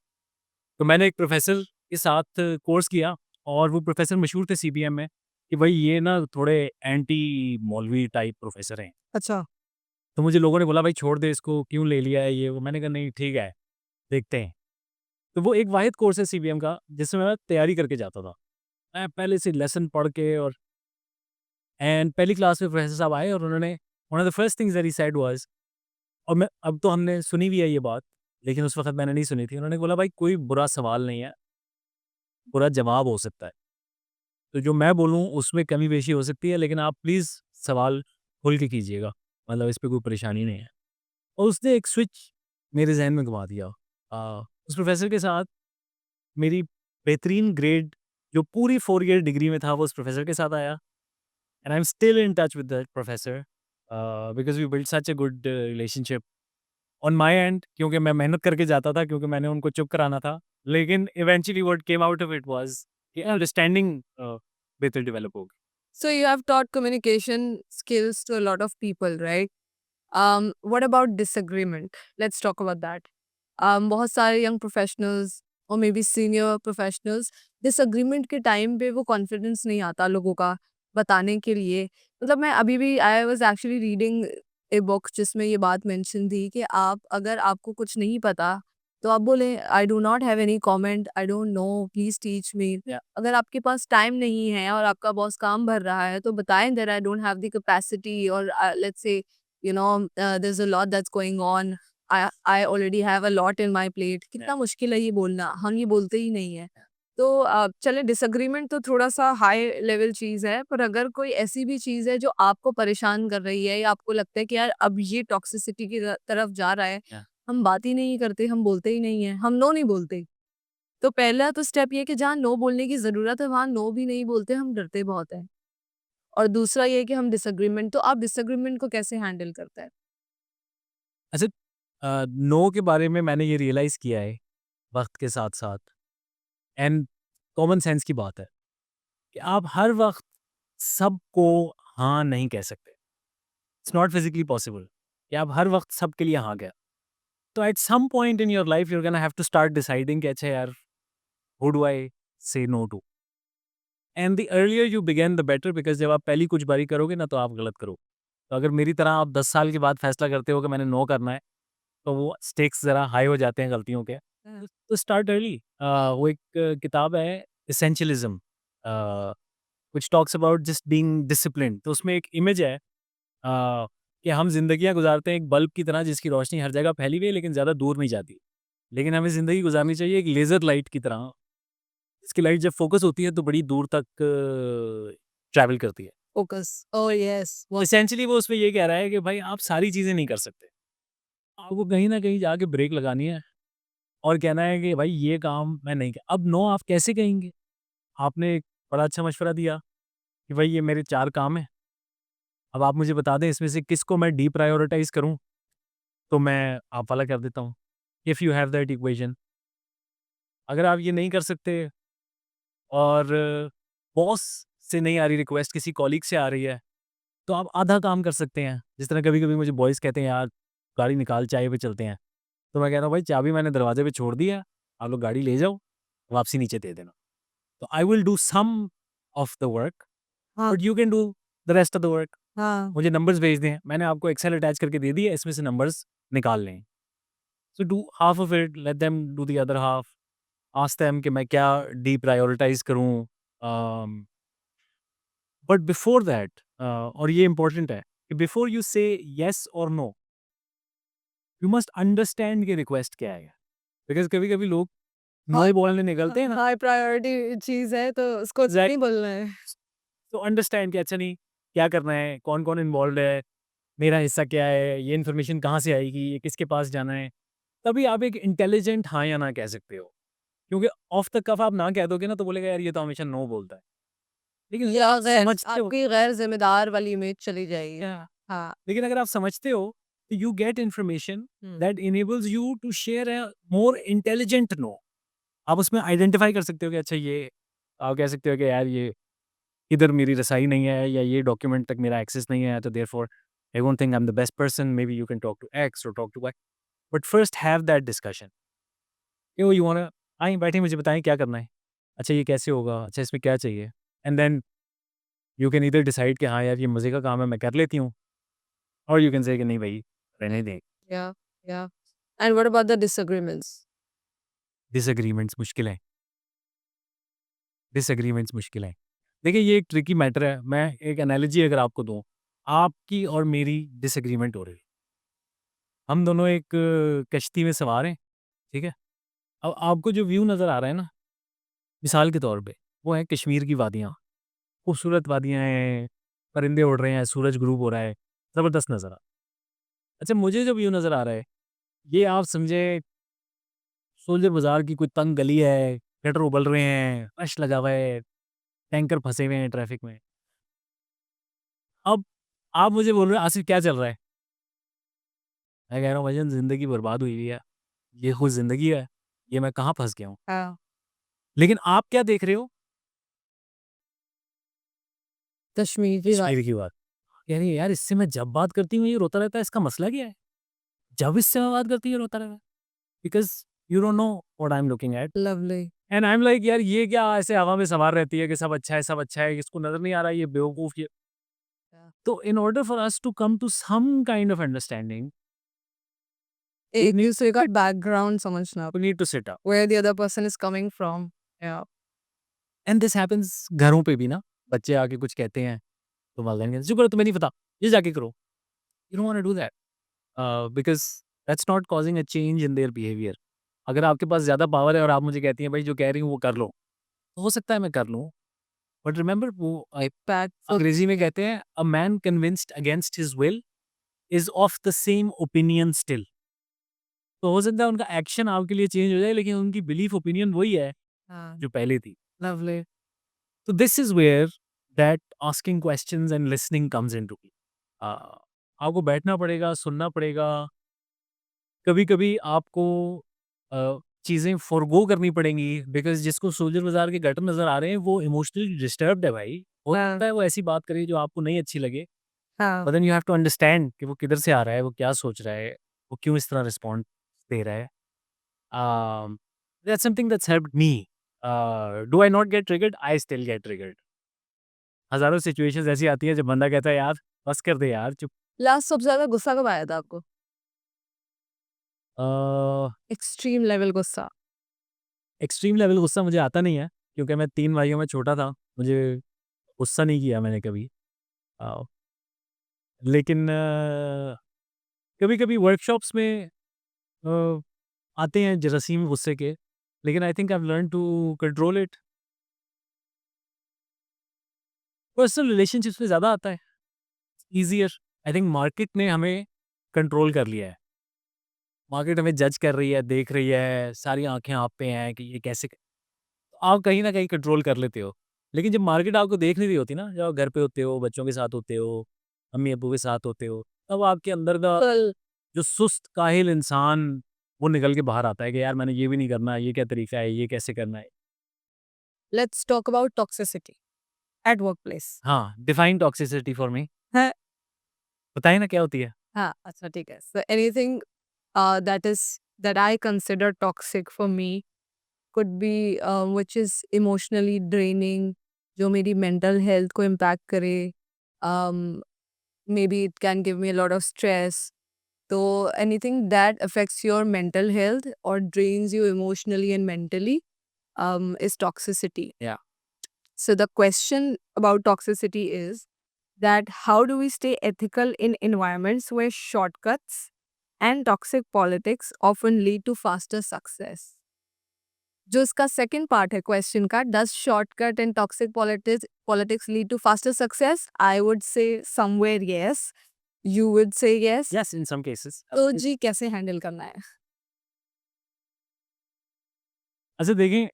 तो मैंने एक प्रोफ़ेसर के साथ कोर्स किया और वो प्रोफ़ेसर मशहूर थे सीबीएम में कि भई ये ना थोड़े एंटी मौलवी टाइप प्रोफ़ेसर हैं। अच्छा। तो मुझे लोगों ने बोला भाई छोड़ दे इसको, क्यों ले लिया है ये वो? मैंने कहा नहीं ठीक है, देखते हैं। तो वो एक वाहिद कोर्स है सीबीएम का जिसमें मैं तैयारी करके जाता था। मैं पहले से लेसन पढ़ के और एंड पहली क्लास में प्रोफ़ेसर साहब आए और उन्होंने one of the first things that he said was, और मैं अब तो हमने सुनी भी है ये बात, लेकिन उस वक़्त मैंने नहीं सुनी थी। उन्होंने बोला भाई कोई बुरा सवाल नहीं है, बुरा जवाब हो सकता है। तो जो मैं बोलूँ उसमें कमी-बेशी हो सकती है, लेकिन आप प्लीज़ सवाल खुल के कीजिएगा, मतलब इस पे कोई परेशानी नहीं है। और उसने एक स्विच मेरे ज़हन में घुमा दिया। उस प्रोफ़ेसर के साथ मेरी बेहतरीन ग्रेड जो पूरी 4 ईयर डिग्री में था, वो उस प्रोफ़ेसर के साथ आया and I am still in touch with that professor because we built such a good relationship on my end, क्योंकि मैं मेहनत करके जाता था, क्योंकि मैंने उनको चुप कराना था। लेकिन eventually what came out of it was कि अंडरस्टैंडिंग बेहतर डेवलप हो गई। So you have taught communication skills to a lot of people, right? What about disagreement? Let's talk about that. बहुत सारे young professionals और may be senior professionals disagreement के टाइम पे वो कॉन्फिडेंस नहीं आता लोगों का बताने के लिए। मतलब मैं अभी भी I was actually reading a book जिसमें ये बात मेंशन थी कि आप अगर आपको कुछ नहीं पता तो आप बोले I do not have any comment, I don't know, please teach me. अगर आपके पास टाइम नहीं है और आपका बॉस काम भर रहा है तो बताएं that I don't have the capacity, और let's say there is a lot that's going on, I already have a lot in my plate. कितना मुश्किल है ये बोलना, हम ये बोलते ही नहीं है। तो चले डिसएग्रीमेंट तो थोड़ा-सा हाई लेवल चीज़ है, पर अगर कोई ऐसी भी चीज़ है जो आपको परेशान कर रही है या आपको लगता है कि यार अब ये टॉक्सिसिटी की तरफ जा रहा है, Yeah. हम बात ही नहीं करते, हम बोलते ही नहीं हैं, हम नो नहीं बोलते। तो पहला तो स्टेप ये है कि जहाँ नो बोलने की ज़रूरत है, वहाँ नो भी नहीं बोलते, हम डरते बहुत हैं। और दूसरा ये है कि हम डिसएग्रीमेंट, तो आप डिसएग्रीमेंट को कैसे हैंडल करते हैं? अच्छा, नो के बारे में मैंने ये रियलाइज़ किया है वक़्त के साथ-साथ, एंड कॉमन सेंस की बात है कि आप हर वक़्त सबको हाँ नहीं कह सकते। इट्स नॉट फिज़िकली पॉसिबल कि आप हर वक़्त सबके लिए हाँ कहें। तो at some point in your life you are gonna have to start deciding कि अच्छा यार, who do I say no to? And the earlier you begin the better, because जब आप पहली कुछ बारी करोगे ना तो आप गलत करोगे। तो अगर मेरी तरह आप 10 साल के बाद फैसला करते हो कि मैंने नो करना है, तो वो स्टेक्स ज़रा हाई हो जाते हैं गलतियों के। तो स्टार्ट अर्ली। वो एक किताब है essentialism, which talks about just being disciplined. तो उसमें एक इमेज है कि हम ज़िंदगियाँ गुज़ारते हैं एक बल्ब की तरह जिसकी रोशनी हर जगह फैली हुई है लेकिन ज़्यादा दूर नहीं जाती। लेकिन हमें ज़िंदगी गुज़ारनी चाहिए एक लेज़र लाइट की तरह। इसकी लाइट जब फ़ोकस होती है तो बड़ी दूर तक ट्रैवल करती है। फोकस, ओह यस, वो एसेंशियली वो उसमें ये कह रहा है कि भाई आप सारी चीज़ें नहीं कर सकते। आपको कहीं न कहीं जाके ब्रेक लगानी है और कहना है कि भाई ये काम मैं नहीं क अब नो आप कैसे कहेंगे? आपने एक बड़ा अच्छा मशवरा दिया कि भाई ये मेरे 4 काम हैं। अब आप मुझे बता दें इसमें से किसको मैं डिप्रायोरिटाइज़ करूँ, तो मैं आप वाला कर देता हूँ। If you have that equation. अगर आप ये नहीं कर सकते और बॉस से नहीं आ रही रिक्वेस्ट, किसी कॉलीग से आ रही है, तो आप आधा काम कर सकते हैं। जिस तरह कभी-कभी मुझे बॉयज़ कहते हैं, "यार, गाड़ी निकाल, चाय पे चलते हैं।" तो मैं कहता हूँ, "भाई, चाबी मैंने दरवाजे पे छोड़ दी है, आप लोग गाड़ी ले जाओ, वापसी नीचे दे देना।" तो I will do some of the work, हाँ, but you can do the rest of the work. हाँ। मुझे नंबर्स भेज दें, मैंने आपको एक्सेल अटैच करके दे दिया है, इसमें से नंबर्स निकाल लें। So do half of it, let them do the other half. Ask them कि मैं क्या डिप्रायोरिटाइज़ करूँ। अम बट बिफोर दैट, और ये इम्पोर्टेंट है कि बिफोर यू से येस और नो, यू मस्ट अंडरस्टैंड कि रिक्वेस्ट क्या है। बिकॉज़ कभी-कभी लोग हाँ, नो बोलने निकलते हैं ना, हाई प्रायोरिटी चीज़ है तो उसको एग्ज़ैक्ट नहीं बोलना है। तो अंडरस्टैंड कि अच्छा नहीं, क्या करना है, कौन-कौन इन्वॉल्व्ड है, मेरा हिस्सा क्या है, ये इन्फॉर्मेशन कहाँ से आएगी, ये किसके पास जाना है। तभी आप एक इंटेलिजेंट हाँ या ना कह सकते हो। क्योंकि ऑफ द कफ आप ना कह दोगे ना तो बोलेगा यार ये तो हमेशा नो बोलता है। लेकिन या गैर समझते हो, आपकी गैर ज़िम्मेदार वाली इमेज चली जाएगी। या हाँ। लेकिन अगर आप समझते हो तो यू गेट इन्फॉर्मेशन हुँ। That enables you to share a more intelligent no. आप उसमें आइडेंटिफाई कर सकते हो कि अच्छा ये, आप कह सकते हो कि यार ये इधर मेरी रसाई नहीं है या ये डॉक्यूमेंट तक मेरा एक्सेस नहीं है, तो therefore I don't think I am the best person, maybe you can talk to X और talk to Y, but first have that discussion. क्यों यू वांना, आइए बैठिए मुझे बताएं क्या करना है, अच्छा ये कैसे होगा, अच्छा इसमें क्या चाहिए, and then you can either decide कि हाँ यार ये मज़े का काम है मैं कर लेती हूँ, और यू कैन से कि नहीं भाई रहने दें। या या and what about the disagreements? Disagreements मुश्किल है, डिसएग्रीमेंट्स मुश्किल है। देखिए ये एक ट्रिकी मैटर है, मैं एक एनालॉजी अगर आपको दूँ, आपकी और मेरी डिसएग्रीमेंट हो रही है। हम दोनों एक कश्ती में सवार हैं, ठीक है? अब आपको जो व्यू नज़र आ रहा है ना, मिसाल के तौर पे, वो है कश्मीर की वादियाँ। खूबसूरत वादियाँ हैं, परिंदे उड़ रहे हैं, सूरज गुरूब हो रहा है, ज़बरदस्त नज़ारा। अच्छा मुझे जो व्यू नज़र आ रहा है, ये आप समझे सोल्जर बाज़ार की कोई तंग गली है, गटर उबल रहे हैं, रश लगा हुआ है, टैंकर फँसे हुए हैं ट्रैफ़िक में। अब आप मुझे बोल रहे हो आसिफ क्या चल रहा है? मैं कह रहा हूँ भाईजान ज़िंदगी बर्बाद हुई हुई है, ये कोई ज़िंदगी है? ये मैं कहाँ फँस गया हूँ? हाँ। लेकिन आप क्या देख रहे हो? कश्मीर की बात। कश्मीर की बात। कह रही है यार इससे मैं जब बात करती हूँ ये रोता रहता है, इसका मसला क्या है? जब इससे मैं बात करती हूँ ये रोता रहता है। Because you don't know what I am looking at, lovely. And I am like यार ये क्या ऐसे हवा में सवार रहती है कि सब अच्छा है, इसको नज़र नहीं आ रहा है ये बेवकूफ़ ये। तो in order for us to come to some kind of understanding, एक दूसरे का बैकग्राउंड समझना, we need to sit up. where the other person is coming from. Yeah. And this happens घरों पे भी ना, बच्चे आके कुछ कहते हैं तो वालिदैन कहते हैं, "शुक्र है तुम्हें नहीं पता, ये जाके करो।" You don't want to do that because that's not causing a change in their behaviour. अगर आपके पास ज़्यादा पावर है और आप मुझे कहती हैं, "भाई जो कह रही हूँ वो कर लो।" तो हो सकता है मैं कर लूँ, बट रिमेंबर वो Back for अंग्रेज़ी में कहते हैं, "a man convinced against his will is of the same opinion still." तो हो सकता है उनका एक्शन आपके लिए चेंज हो जाए, लेकिन उनकी बिलीफ ओपिनियन वही है हाँ, जो पहले थी। lovely. So this is where that asking questions and listening comes into play. आपको बैठना पड़ेगा, सुनना पड़ेगा। कभी-कभी आपको चीज़ें फ़ॉरगो करनी पड़ेंगी बिकॉज़ जिसको सोल्जर बाज़ार के गटर नज़र आ रहे हैं, वो इमोशनली डिस्टर्ब्ड है भाई। हो हाँ, सकता है वो ऐसी बात करे जो आपको नहीं अच्छी लगे, हाँ. But then you have to understand कि वो किधर से आ रहा है, वो क्या सोच रहा है, वो क्यों इस तरह रिस्पॉन्ड दे रहा है। That's something that's helped me. Do I not get triggered? I still get triggered. हज़ारों सिचुएशंस ऐसी आती हैं जब बंदा कहता है यार बस कर दे यार चुप। लास्ट सबसे ज़्यादा गुस्सा कब आया था आपको? अ, एक्सट्रीम लेवल गुस्सा. एक्सट्रीम लेवल गुस्सा मुझे आता नहीं है क्योंकि मैं 3 भाइयों में छोटा था। मुझे गुस्सा नहीं किया मैंने कभी। अ, लेकिन कभी-कभी वर्कशॉप्स में अ, आते हैं जरासीम गुस्से के, लेकिन I think I have learned to control it. Personal relationships में ज़्यादा आता है, ईज़ियर। आई थिंक मार्केट ने हमें कंट्रोल कर लिया है। मार्केट हमें जज कर रही है, देख रही है, सारी आँखें आप पे हैं कि ये कैसे आप कहीं न कहीं कंट्रोल कर लेते हो। लेकिन जब मार्केट आपको देख नहीं रही होती ना, जब आप घर पे होते हो, बच्चों के साथ होते हो, अम्मी-अब्बू के साथ होते हो, तब आपके अंदर का कल जो सुस्त काहिल इंसान वो निकल के बाहर आता है कि यार मैंने ये भी नहीं करना, ये क्या तरीका है, ये कैसे करना है। Let's talk about toxicity at workplace. हाँ, डिफाइन टॉक्सिसिटी फॉर मी। है. बताइए ना क्या होती है? हाँ, अच्छा ठीक है. So anything that I consider toxic for me could be which is emotionally draining, जो मेरी mental health को impact करे. Um, maybe it can give me a lot of stress. So anything that affects your mental health or drains you emotionally and mentally is toxicity. Yeah. So the question about toxicity is that how do we stay ethical in environments where shortcuts and toxic politics often lead to faster success? जो इसका सेकंड पार्ट है क्वेश्चन का, does shortcut and toxic politics lead to faster success? I would say somewhere yes, you would say yes. Yes, in some cases. तो जी कैसे हैंडल करना है? अच्छा देखें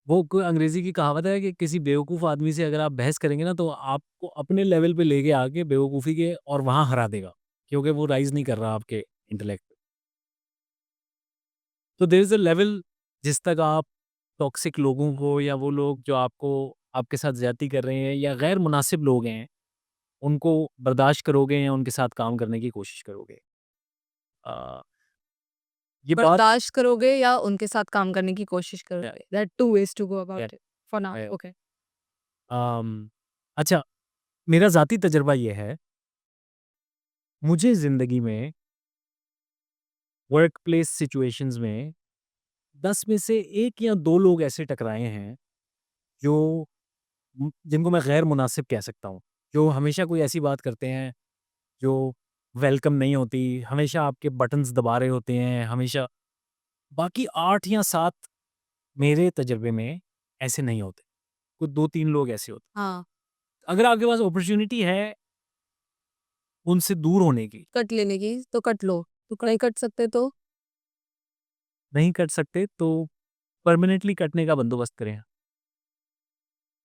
वो कोई अंग्रेज़ी की कहावत है कि किसी बेवकूफ़ आदमी से अगर आप बहस करेंगे ना तो आपको अपने लेवल पे लेके आके बेवकूफ़ी के और वहाँ हरा देगा, क्योंकि वो राइज़ नहीं कर रहा आपके इंटेलेक्ट पे। तो देयर इज़ अ लेवल जिस तक आप टॉक्सिक लोगों को या वो लोग जो आपको आपके साथ ज़्यादती कर रहे हैं या गैर मुनासिब लोग हैं, उनको बर्दाश्त करोगे या उनके साथ काम करने की कोशिश करोगे। अ, ये बात बर्दाश्त करोगे या उनके साथ काम करने की कोशिश या करोगे? That two ways to go या अबाउट इट फॉर नाउ. या ओके. अच्छा मेरा ज़ाती तजुर्बा ये है, मुझे ज़िंदगी में वर्क प्लेस सिचुएशंस में 10 में से 1 या 2 लोग ऐसे टकराए हैं, जो जिनको मैं गैर मुनासिब कह सकता हूँ। जो हमेशा कोई ऐसी बात करते हैं, जो वेलकम नहीं होती, हमेशा आपके बटन्स दबा रहे होते हैं, हमेशा बाकी 8 या 7 मेरे तजुर्बे में ऐसे नहीं होते। कुछ 2-3 लोग ऐसे होते हाँ, हैं। अगर आपके पास अपॉर्च्युनिटी है उनसे दूर होने की, कट लेने की तो कट लो, तो नहीं कट सकते तो नहीं कट सकते तो परमानेंटली कटने का बंदोबस्त करें।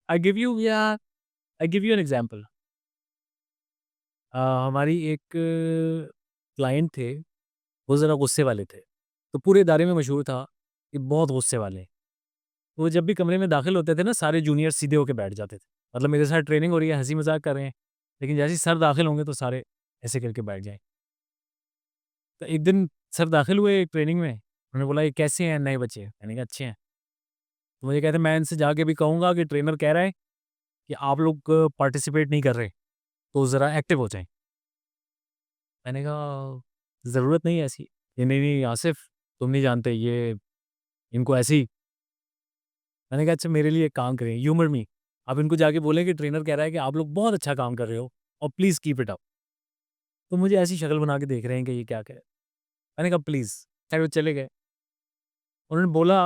आई गिव यू या I give you an example. हमारी एक क्लाइंट थे, वो ज़रा गुस्से वाले थे। तो पूरे इदारे में मशहूर था कि बहुत गुस्से वाले हैं। वो जब भी कमरे में दाखिल होते थे ना, सारे जूनियर सीधे होके बैठ जाते थे। मतलब मेरे साथ ट्रेनिंग हो रही है, हँसी-मज़ाक कर रहे हैं, लेकिन जैसे ही सर दाखिल होंगे तो सारे ऐसे करके बैठ जाएँ। तो एक दिन सर दाखिल हुए ट्रेनिंग में, उन्होंने बोला, "ये कैसे हैं नए बच्चे?" मैंने कहा, "अच्छे हैं।" तो मुझे कहते हैं, "मैं इनसे जाके भी कहूँगा कि ट्रेनर कह रहा है कि आप लोग पार्टिसिपेट नहीं कर रहे, तो ज़रा एक्टिव हो जाएँ। मैंने कहा, "ज़रूरत नहीं है ऐसी।" ये नहीं, नहीं आसिफ़, तुम नहीं जानते ये इनको ऐसे ही। मैंने कहा, "अच्छा मेरे लिए एक काम करें, ह्यूमर मी। आप इनको जाके बोलें कि ट्रेनर कह रहा है कि आप लोग बहुत अच्छा काम कर रहे हो और प्लीज़ कीप इट अप।" तो मुझे ऐसी शक्ल बना के देख रहे हैं कि ये क्या कह रहा है। मैंने कहा, "प्लीज़।" खैर वो चले गए। उन्होंने बोला,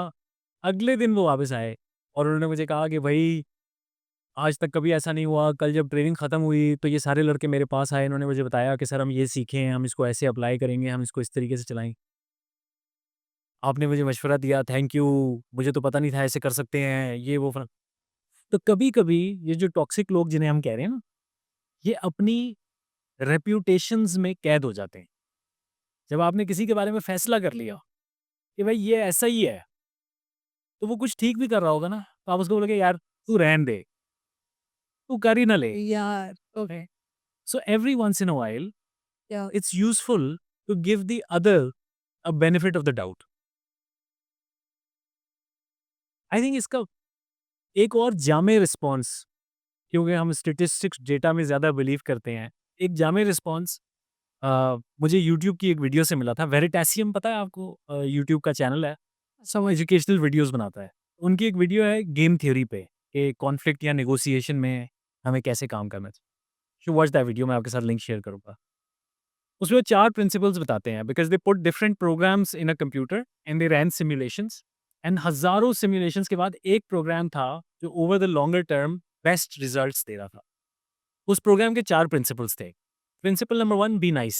अगले दिन वो वापस आए और उन्होंने मुझे कहा कि भई आज तक कभी ऐसा नहीं हुआ, कल जब ट्रेनिंग ख़त्म हुई तो ये सारे लड़के मेरे पास आए, इन्होंने मुझे बताया कि सर हम ये सीखे हैं, हम इसको ऐसे अप्लाई करेंगे, हम इसको इस तरीके से चलाएँगे। आपने मुझे मशवरा दिया, थैंक यू, मुझे तो पता नहीं था ऐसे कर सकते हैं, ये वो फ़लाना। तो कभी-कभी ये जो टॉक्सिक लोग जिन्हें हम कह रहे हैं ना, ये अपनी रेप्यूटेशंस में कैद हो जाते हैं। जब आपने किसी के बारे में फ़ैसला कर लिया कि भाई ये ऐसा ही है, तो वो कुछ ठीक भी कर रहा होगा ना, तो आप उसको बोलोगे यार तू रहने दे, तू कर ही ना ले। यार, okay, so every once in a while या it's useful to give the other a benefit of the doubt. I think इसका एक और जामे रिस्पॉन्स, क्योंकि हम स्टैटिस्टिक्स डेटा में ज़्यादा बिलीव करते हैं। एक जामे रिस्पॉन्स मुझे यूट्यूब की एक वीडियो से मिला था। वेरिटासियम पता है आपको? यूट्यूब का चैनल है। सब एजुकेशनल वीडियोस बनाता है। उनकी एक वीडियो है गेम थ्योरी पे कि कॉन्फ्लिक्ट या नेगोशिएशन में हमें कैसे काम करना चाहिए। यू वॉच दैट वीडियो, मैं आपके साथ लिंक शेयर करूँगा। उसमें वो 4 प्रिंसिपल्स बताते हैं because they put different programs in a computer and they ran simulations and हज़ारों सिमुलेशंस के बाद एक प्रोग्राम था जो over the longer term best results दे रहा था। उस प्रोग्राम के 4 प्रिंसिपल्स थे। Principle number 1 be nice,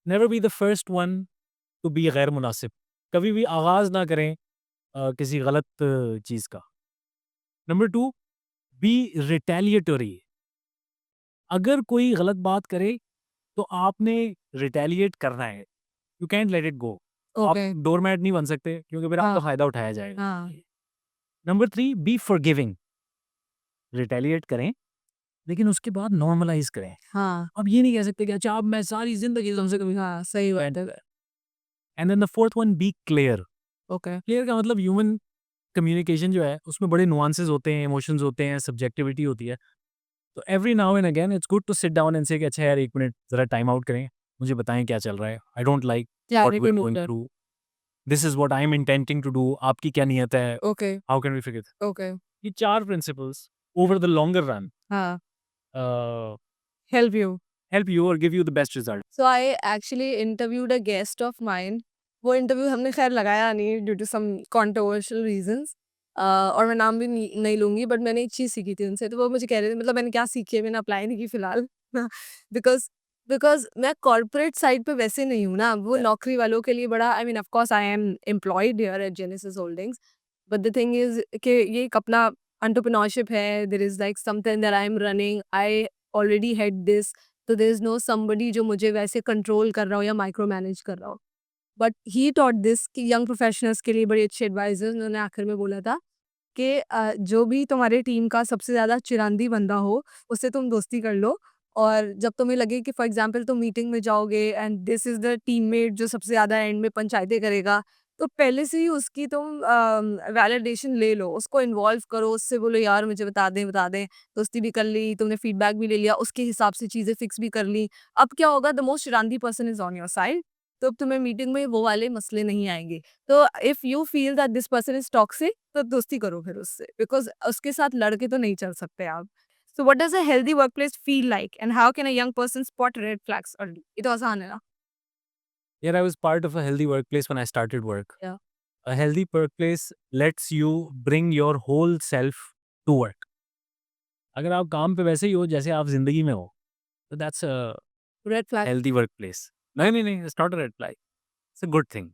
never be the first one to be गैर मुनासिब। कभी भी आगाज़ ना करें किसी गलत चीज़ का। नंबर 2 बी रिटेलिएटरी, अगर कोई गलत बात करे तो आपने रिटेलिएट करना है। You cantt let it go. आप ओके, डोरमैट नहीं बन सकते क्योंकि फिर हाँ, आपका फ़ायदा उठाया जाएगा। हाँ, नंबर 3 बी फॉरगिविंग, रिटेलिएट करें लेकिन उसके बाद नॉर्मलाइज़ करें। हाँ, आप ये नहीं कह सकते कि अच्छा अब मैं सारी ज़िंदगी तुमसे कभी हाँ, सही बात है। And then the fourth one be clear. Okay, clear का मतलब ह्यूमन कम्युनिकेशन जो है उसमें बड़े नुआंसेस होते हैं, इमोशंस होते हैं, सब्जेक्टिविटी होती है। तो every now and again it's good to sit down and say कि अच्छा यार 1 मिनट ज़रा टाइम आउट करें। मुझे बताएँ क्या चल रहा है? I don't like what we clarity are going needed. Through. This is what I am intending to do. आपकी क्या नियत है? Okay, how can we figure it? Okay, ये 4 principles over the longer run हाँ, uh, help you. help you or give you the best result. So I actually interviewed a guest of mine. वो इंटरव्यू हमने खैर लगाया नहीं due to some controversial reasons, और मैं नाम भी नहीं लूंगी, बट मैंने एक चीज़ सीखी थी उनसे, तो वो मुझे कह रहे थे मतलब मैंने क्या सीखी है, मैंने अप्लाई नहीं की फिलहाल। बिकॉज बिकॉज मैं कॉर्पोरेट साइड पे वैसे नहीं हूँ ना, वो नौकरी वालों के लिए बड़ा, I mean of course I am employed here at Genesis Holdings, but the thing is कि ये एक अपना एंटरप्रेन्योरशिप है, there is like something that I am running, I already had this, तो देयर इज नो समबडी जो मुझे वैसे कंट्रोल कर रहा हो या माइक्रो मैनेज कर रहा हो। बट ही टॉट दिस कि यंग प्रोफेशनल्स के लिए बड़ी अच्छी एडवाइजर्स उन्होंने आखिर में बोला था कि जो भी तुम्हारे टीम का सबसे ज़्यादा चिरांदी बंदा हो, उससे तुम दोस्ती कर लो, और जब तुम्हें लगे कि फॉर एग्जांपल तुम मीटिंग में जाओगे and this is the teammate जो सबसे ज़्यादा एंड में पंचायतें करेगा, तो पहले से ही उसकी तुम वैलिडेशन ले लो, उसको इन्वॉल्व करो, उससे बोलो यार मुझे बता दें, दोस्ती भी कर ली, तुमने फीडबैक भी ले लिया, उसके हिसाब से चीज़ें फिक्स भी कर ली। अब क्या होगा, द मोस्ट चिरांदी person is on your side, तो अब तुम्हें मीटिंग में वो वाले मसले नहीं आएँगे। तो if you feel that this person is toxic, तो दोस्ती करो फिर उससे, बिकॉज उसके साथ लड़के तो नहीं चल सकते आप। So what does a healthy workplace feel like and how can a young person spot red flags early? ये तो आसान है ना? Yeah, I was part of a healthy workplace when I started work. या A healthy workplace lets you bring your whole self to work. अगर आप काम पे वैसे ही हो जैसे आप ज़िंदगी में हो, तो that's a red flag, healthy workplace. नहीं, नहीं, नहीं, it's not a red flag, it's a good thing.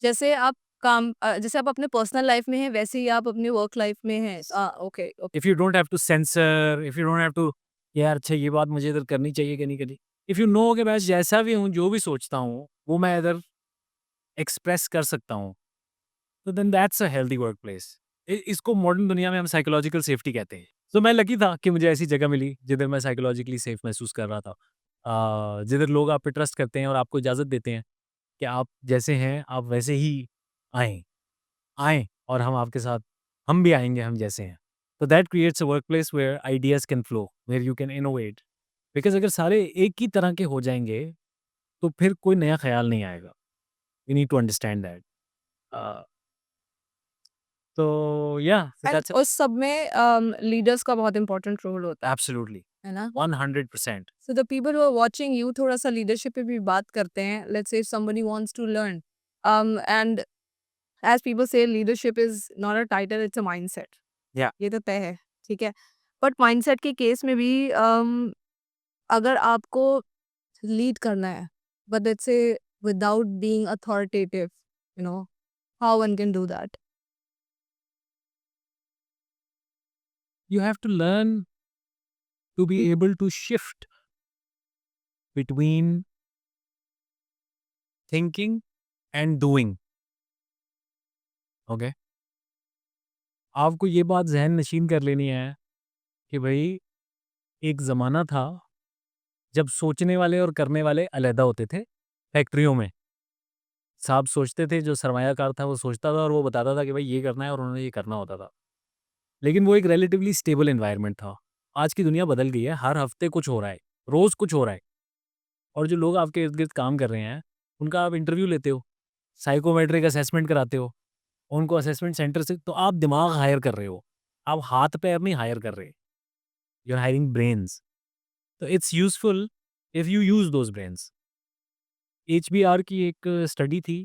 जैसे आप जैसे आप अपने पर्सनल लाइफ में हैं वैसे ही आप अपनी वर्क लाइफ में हैं। Okay, okay, if you don't have to censor, if you don't have to यार अच्छा ये बात मुझे इधर करनी चाहिए कि नहीं करनी। इफ यू नो कि मैं जैसा भी हूँ, जो भी सोचता हूँ, वो मैं इधर एक्सप्रेस कर सकता हूँ, तो then that's a healthy workplace. इसको मॉडर्न दुनिया में हम साइकोलॉजिकल सेफ्टी कहते हैं। तो मैं लकी था कि मुझे ऐसी जगह मिली जिधर मैं साइकोलॉजिकली सेफ महसूस कर रहा था। जिधर लोग आप पे ट्रस्ट करते हैं और आपको इजाज़त देते हैं कि आप जैसे हैं, आप वैसे ही आएँ। आएँ और हम आपके साथ हम भी आएँगे हम जैसे हैं। तो that creates a workplace where ideas can flow, where you can innovate. Because अगर सारे एक ही तरह के हो जाएंगे तो फिर कोई नया ख्याल नहीं आएगा। You need to understand that. तो या एंड दैट्स उस सब में लीडर्स का बहुत इंपॉर्टेंट रोल होता एब्सोल्युटली है ना? 100%। So the people who are watching you थोड़ा सा लीडरशिप पे भी बात करते हैं। Let's say if somebody wants to learn and as people say leadership is not a title, it's a mindset. या ये तो तय है, ठीक है। बट माइंडसेट के केस में भी अगर आपको लीड करना है, but let's say without being authoritative, you know, how one can do that? you have to learn to be able to shift between thinking and doing. Okay, आपको ये बात जहन नशीन कर लेनी है कि भाई एक ज़माना था जब सोचने वाले और करने वाले अलहदा होते थे। फैक्ट्रियों में साहब सोचते थे, जो सरमायाकार था वो सोचता था और वो बताता था कि भाई ये करना है और उन्होंने ये करना होता था। लेकिन वो एक रिलेटिवली स्टेबल एनवायरनमेंट था। आज की दुनिया बदल गई है, हर हफ्ते कुछ हो रहा है, रोज़ कुछ हो रहा है। और जो लोग आपके इर्द गिर्द काम कर रहे हैं उनका आप इंटरव्यू लेते हो, साइकोमेट्रिक असेसमेंट कराते हो, उनको असेसमेंट सेंटर से, तो आप दिमाग हायर कर रहे हो, आप हाथ पैर नहीं हायर कर रहे, यू आर हायरिंग ब्रेन्स। तो it's useful if you use those brains. HBR की एक स्टडी थी,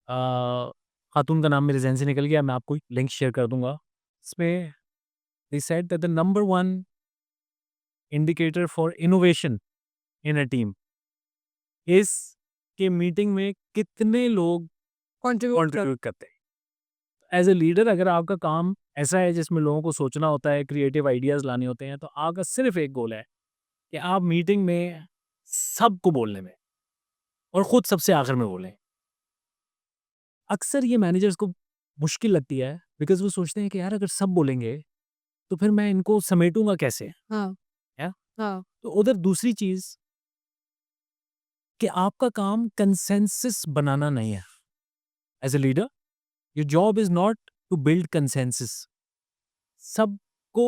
खातून का नाम मेरे ज़हन से निकल गया, मैं आपको लिंक शेयर कर दूँगा। इसमें they said that the number 1 indicator for innovation in a team is कि मीटिंग में कितने लोग कंट्रीब्यूट करते हैं। एज़ अ लीडर अगर आपका काम ऐसा है जिसमें लोगों को सोचना होता है, क्रिएटिव आइडियाज़ लाने होते हैं, तो आपका सिर्फ़ एक गोल है कि आप मीटिंग में सबको बोलने में और खुद सबसे आखिर में बोलें। अक्सर ये मैनेजर्स को मुश्किल लगती है बिकॉज़ वो सोचते हैं कि यार अगर सब बोलेंगे तो फिर मैं इनको समेटूँगा कैसे? हाँ, या हाँ। तो उधर दूसरी चीज़ कि आपका काम कंसेंसस बनाना नहीं है। As a leader your job is not to build consensus. सबको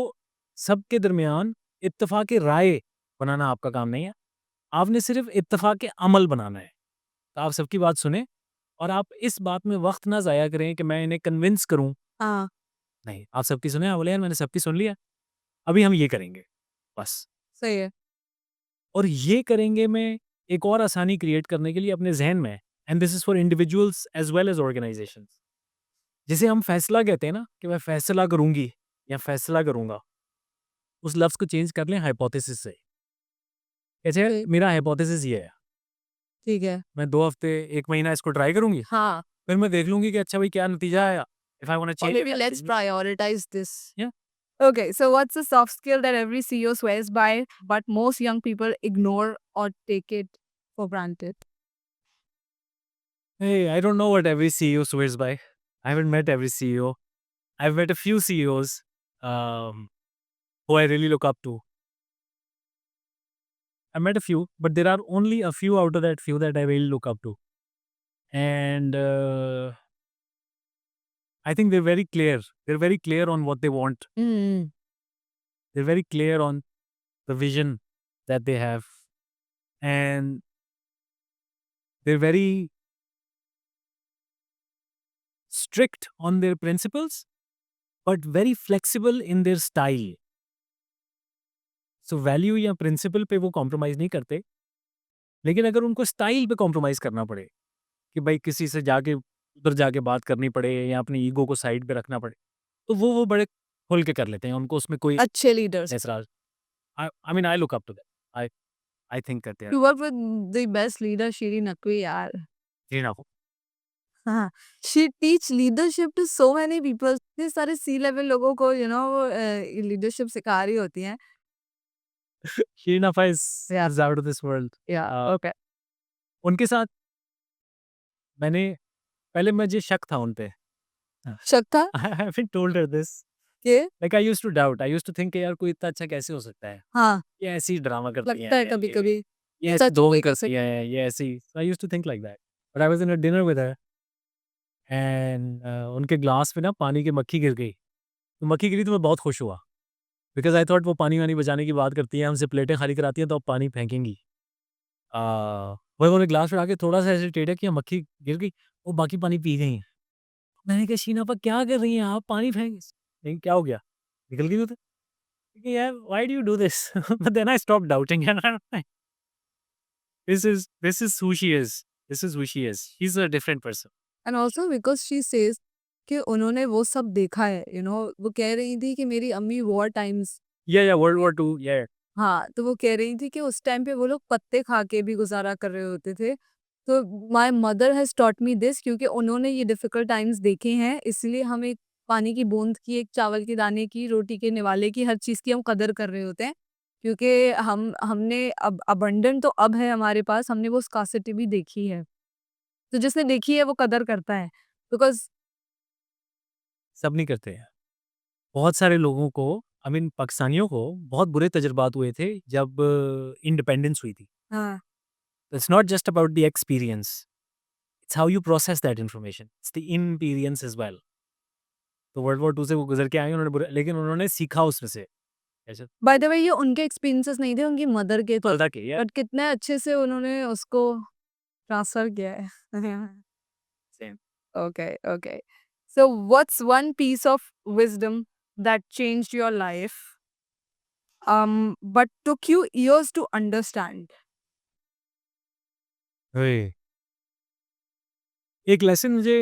सबके दरमियान इत्तेफ़ाक़ राय बनाना आपका काम नहीं है। आपने सिर्फ़ इत्तेफ़ाक़ अमल बनाना है। तो आप सबकी बात सुनें और आप इस बात में वक़्त ना ज़ाया करें कि मैं इन्हें कन्विंस करूँ। हाँ, नहीं, आप सबकी सुने, आप बोले यार मैंने सबकी सुन लिया, अभी हम ये करेंगे, बस। सही है। और ये करेंगे में एक और आसानी क्रिएट करने के लिए अपने ज़हन में, and this is for individuals as well as organisations. जिसे हम फैसला कहते हैं ना कि मैं फैसला करूँगी या फैसला करूँगा, उस लफ्ज़ को चेंज कर लें हाइपोथेसिस से। कैसे? फिर मेरा हाइपोथेसिस ये है, ठीक है। मैं 2 हफ्ते 1 महीना इसको ट्राई करूँगी, हाँ, फिर मैं देख लूँगी कि अच्छा भाई क्या नतीजा आया। If I want to or change maybe let's prioritize this. या Okay, so what's a soft skill that every CEO swears by, but most young people ignore or take it for granted? hey, I don't know what every CEO swears by. I haven't met every CEO. I've met a few CEOs who I really look up to. I met a few, but there are only a few out of that few that I really look up to. And I think they're very clear. They're very clear on what they want. Mm. They're very clear on the vision that they have. And they're very strict on their principles, but very flexible in their style. So value या प्रिंसिपल पे वो कॉम्प्रोमाइज़ नहीं करते, लेकिन अगर उनको स्टाइल पे कॉम्प्रोमाइज़ करना पड़े कि भाई किसी से जाके उधर जाके बात करनी पड़े या अपनी ईगो को साइड पे रखना पड़े, तो वो बड़े खुल के कर लेते हैं, उनको उसमें कोई अच्छे लीडर्स। ऐतराज़। I mean I look up to that. I think करते हैं You work with the best leader, Shiri Nakwi, yaar. जी ना हो। हाँ, she teach leadership to so many people. इतने सारे सी लेवल लोगों को वो लीडरशिप सिखा रही होती हैं। Sheena Faez Yeah, is out of this world. yeah, a, okay. उनके साथ मैंने पहले मुझे शक था उन पे। शक था I haven't told her this. कि like I used to doubt, I used to think यार कोई इतना अच्छा कैसे हो सकता है? हाँ, ये ऐसे ही ड्रामा करती हैं, लगता है कभी-कभी ये ऐसे सच ढोंग कोई कर करती सकता हैं, ये ऐसे ही। I used to think like that. But I was in a dinner with her and उनके ग्लास में ना पानी की मक्खी गिर गई। तो मक्खी गिरी तो मैं बहुत खुश हुआ, बिकॉज़ आई थॉट वो पानी-वानी बचाने की बात करती हैं, हमसे प्लेटें खाली कराती हैं तो अब पानी फेंकेंगी। अ, वही उन्होंने ग्लास उठा के थोड़ा-सा ऐसे टेढ़ा किया, मक्खी गिर गई, वो बाकी पानी पी गई हैं। मैंने कहा, "शीना आपा क्या कर रही हैं आप? पानी फेंक।" नहीं, क्या हो गया? निकल गई वो तो। यार why do you do this? But then I stopped doubting and this is who she is. This is who she is. She's a different person. And also because she says कि उन्होंने वो सब देखा है, वो कह रही थी कि मेरी अम्मी war times, Yeah, World War II, yeah. हाँ, तो वो कह रही थी कि उस टाइम पे वो लोग पत्ते खा के भी गुज़ारा कर रहे होते थे। तो my mother has taught me this, क्योंकि उन्होंने ये डिफ़िकल्ट टाइम्स देखे हैं, इसलिए हम एक पानी की बूँद की, एक चावल के दाने की, रोटी के निवाले की, हर चीज़ की हम कदर कर रहे होते हैं। क्योंकि हमने अब अबंडेंट तो अब है हमारे पास, हमने वो स्कार्सिटी भी देखी है। तो जिसने देखी है वो कदर करता है। बिकॉज़ सब नहीं करते हैं। बहुत सारे लोगों को, आई मीन पाकिस्तानियों को बहुत बुरे तजुर्बात हुए थे जब इंडिपेंडेंस हुई थी। हाँ, it's not just about the experience, it's how you process that information, it's the experience as well. तो वर्ल्ड वॉर 2 से वो गुज़र के आए, उन्होंने बुरा, लेकिन उन्होंने सीखा उसमें से। ऐसे बाय द वे ये उनके एक्सपीरियंसेस नहीं थे, उनकी मदर के थे। पलटा के यार, बट कितने अच्छे से उन्होंने उसको ट्रांसफ़र किया है। Same. Okay, okay. So what's one piece of wisdom that changed your life, but took you years to understand? वही। एक लेसन मुझे,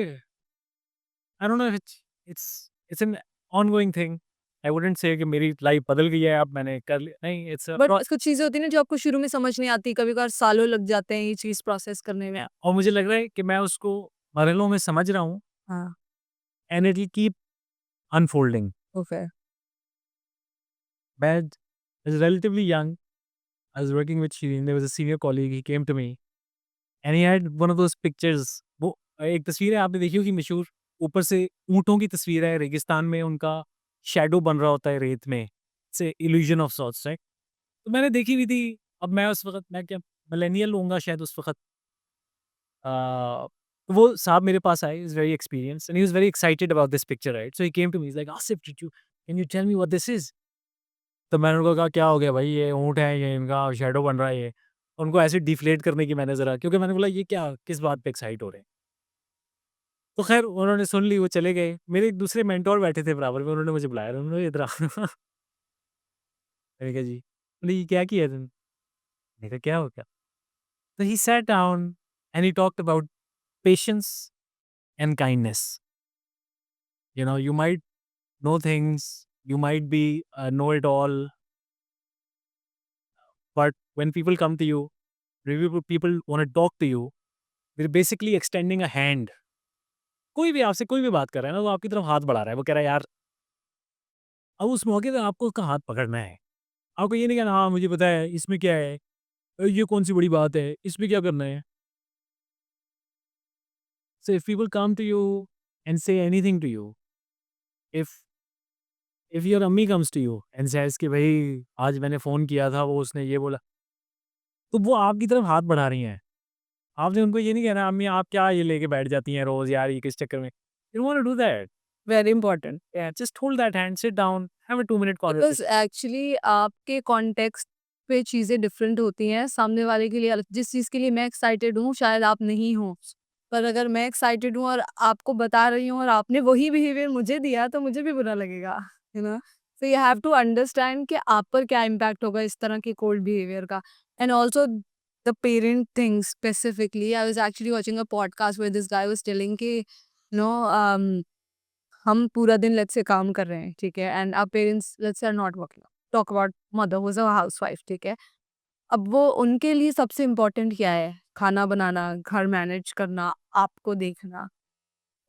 I don't know if it's an ongoing thing. I wouldn't से कि मेरी लाइफ बदल गई है, अब मैंने कर लिया, नहीं, इट्स अ बट कुछ चीज़ें होती हैं ना जो आपको शुरू में समझ नहीं आती, कभी-कभार सालों लग जाते हैं ये चीज़ प्रोसेस करने में। और मुझे लग रहा है कि मैं उसको मरहलों में समझ रहा हूँ, हाँ, and it will keep unfolding. Okay. मैं was relatively young, I was working with Shireen, there was a senior colleague, he came to me and he had one of those pictures. वो एक तस्वीर है, आपने देखी होगी मशहूर, ऊपर से ऊँटों की तस्वीर है, रेगिस्तान में उनका शैडो बन रहा होता है रेत में, it's a illusion of sorts, right? तो मैंने देखी हुई थी। अब मैं उस वक़्त, मैं क्या मिलेनियल होऊँगा शायद उस वक़्त। तो वो साहब मेरे पास आए, he is very experienced and he was very excited about this picture, right? So he came to me, he is like, "Asif, did you can you tell me what this is?" तो मैंने उनको कहा, "क्या हो गया भाई? ये ऊँट है, ये इनका शैडो बन रहा है ये।" उनको ऐसे डिफ्लेट करने की मैंने ज़रा, क्योंकि मैंने बोला, "ये क्या, किस बात पे एक्साइट हो रहे हैं?" तो ख़ैर उन्होंने सुन ली, वो चले गए। मेरे एक दूसरे मेंटर बैठे थे बराबर में, उन्होंने मुझे बुलाया, उन्होंने, "इधर आओ।" मैंने कहा, "जी।" बोले, "ये क्या किया तुमने?" मैंने कहा, "क्या हो गया?" तो he sat down and he talked about patience and kindness. You know, you might know things, you might be a know-it-all, but when people come to you, people want to talk to you, they're basically extending a hand. कोई भी आपसे कोई भी बात कर रहा है ना, वो आपकी तरफ हाथ बढ़ा रहा है, वो कह रहा है, यार, अब उस मौके पे आपको उसका हाथ पकड़ना है। आपको ये नहीं कहना, हाँ मुझे पता है इसमें क्या है, ये कौन सी बड़ी बात है, इसमें क्या करना है। So if people come to you and say anything to you, if if your अम्मी comes to you and says कि भाई आज मैंने फ़ोन किया था, वो उसने ये बोला, तो वो आपकी तरफ हाथ बढ़ा रही हैं। आपने उनको ये नहीं कहना, अम्मी आप क्या ये लेके बैठ जाती हैं रोज़ यार, ये किस चक्कर में? You don't want to do that. Very important. Yeah, just hold that hand, sit down, have a 2-minute because conversation. Actually आपके कॉन्टेक्स्ट पे चीज़ें डिफरेंट होती हैं, सामने वाले के लिए अलग, जिस चीज़ के लिए मैं एक्साइटेड हूँ शायद आप नहीं हो। पर अगर मैं एक्साइटेड हूँ और आपको बता रही हूँ और आपने वही बिहेवियर मुझे दिया तो मुझे भी बुरा लगेगा, you know? So you have to understand कि आप पर क्या इम्पैक्ट होगा इस तरह के कोल्ड बिहेवियर का। And also the parent thing specifically, I was actually watching a podcast where this guy was telling कि नो हम पूरा दिन लेट्स से काम कर रहे हैं, ठीक है? And our parents let's say are not working. Talk about mother who is a housewife, ठीक है? अब वो उनके लिए सबसे इम्पोर्टेंट क्या है? खाना बनाना, घर मैनेज करना, आपको देखना।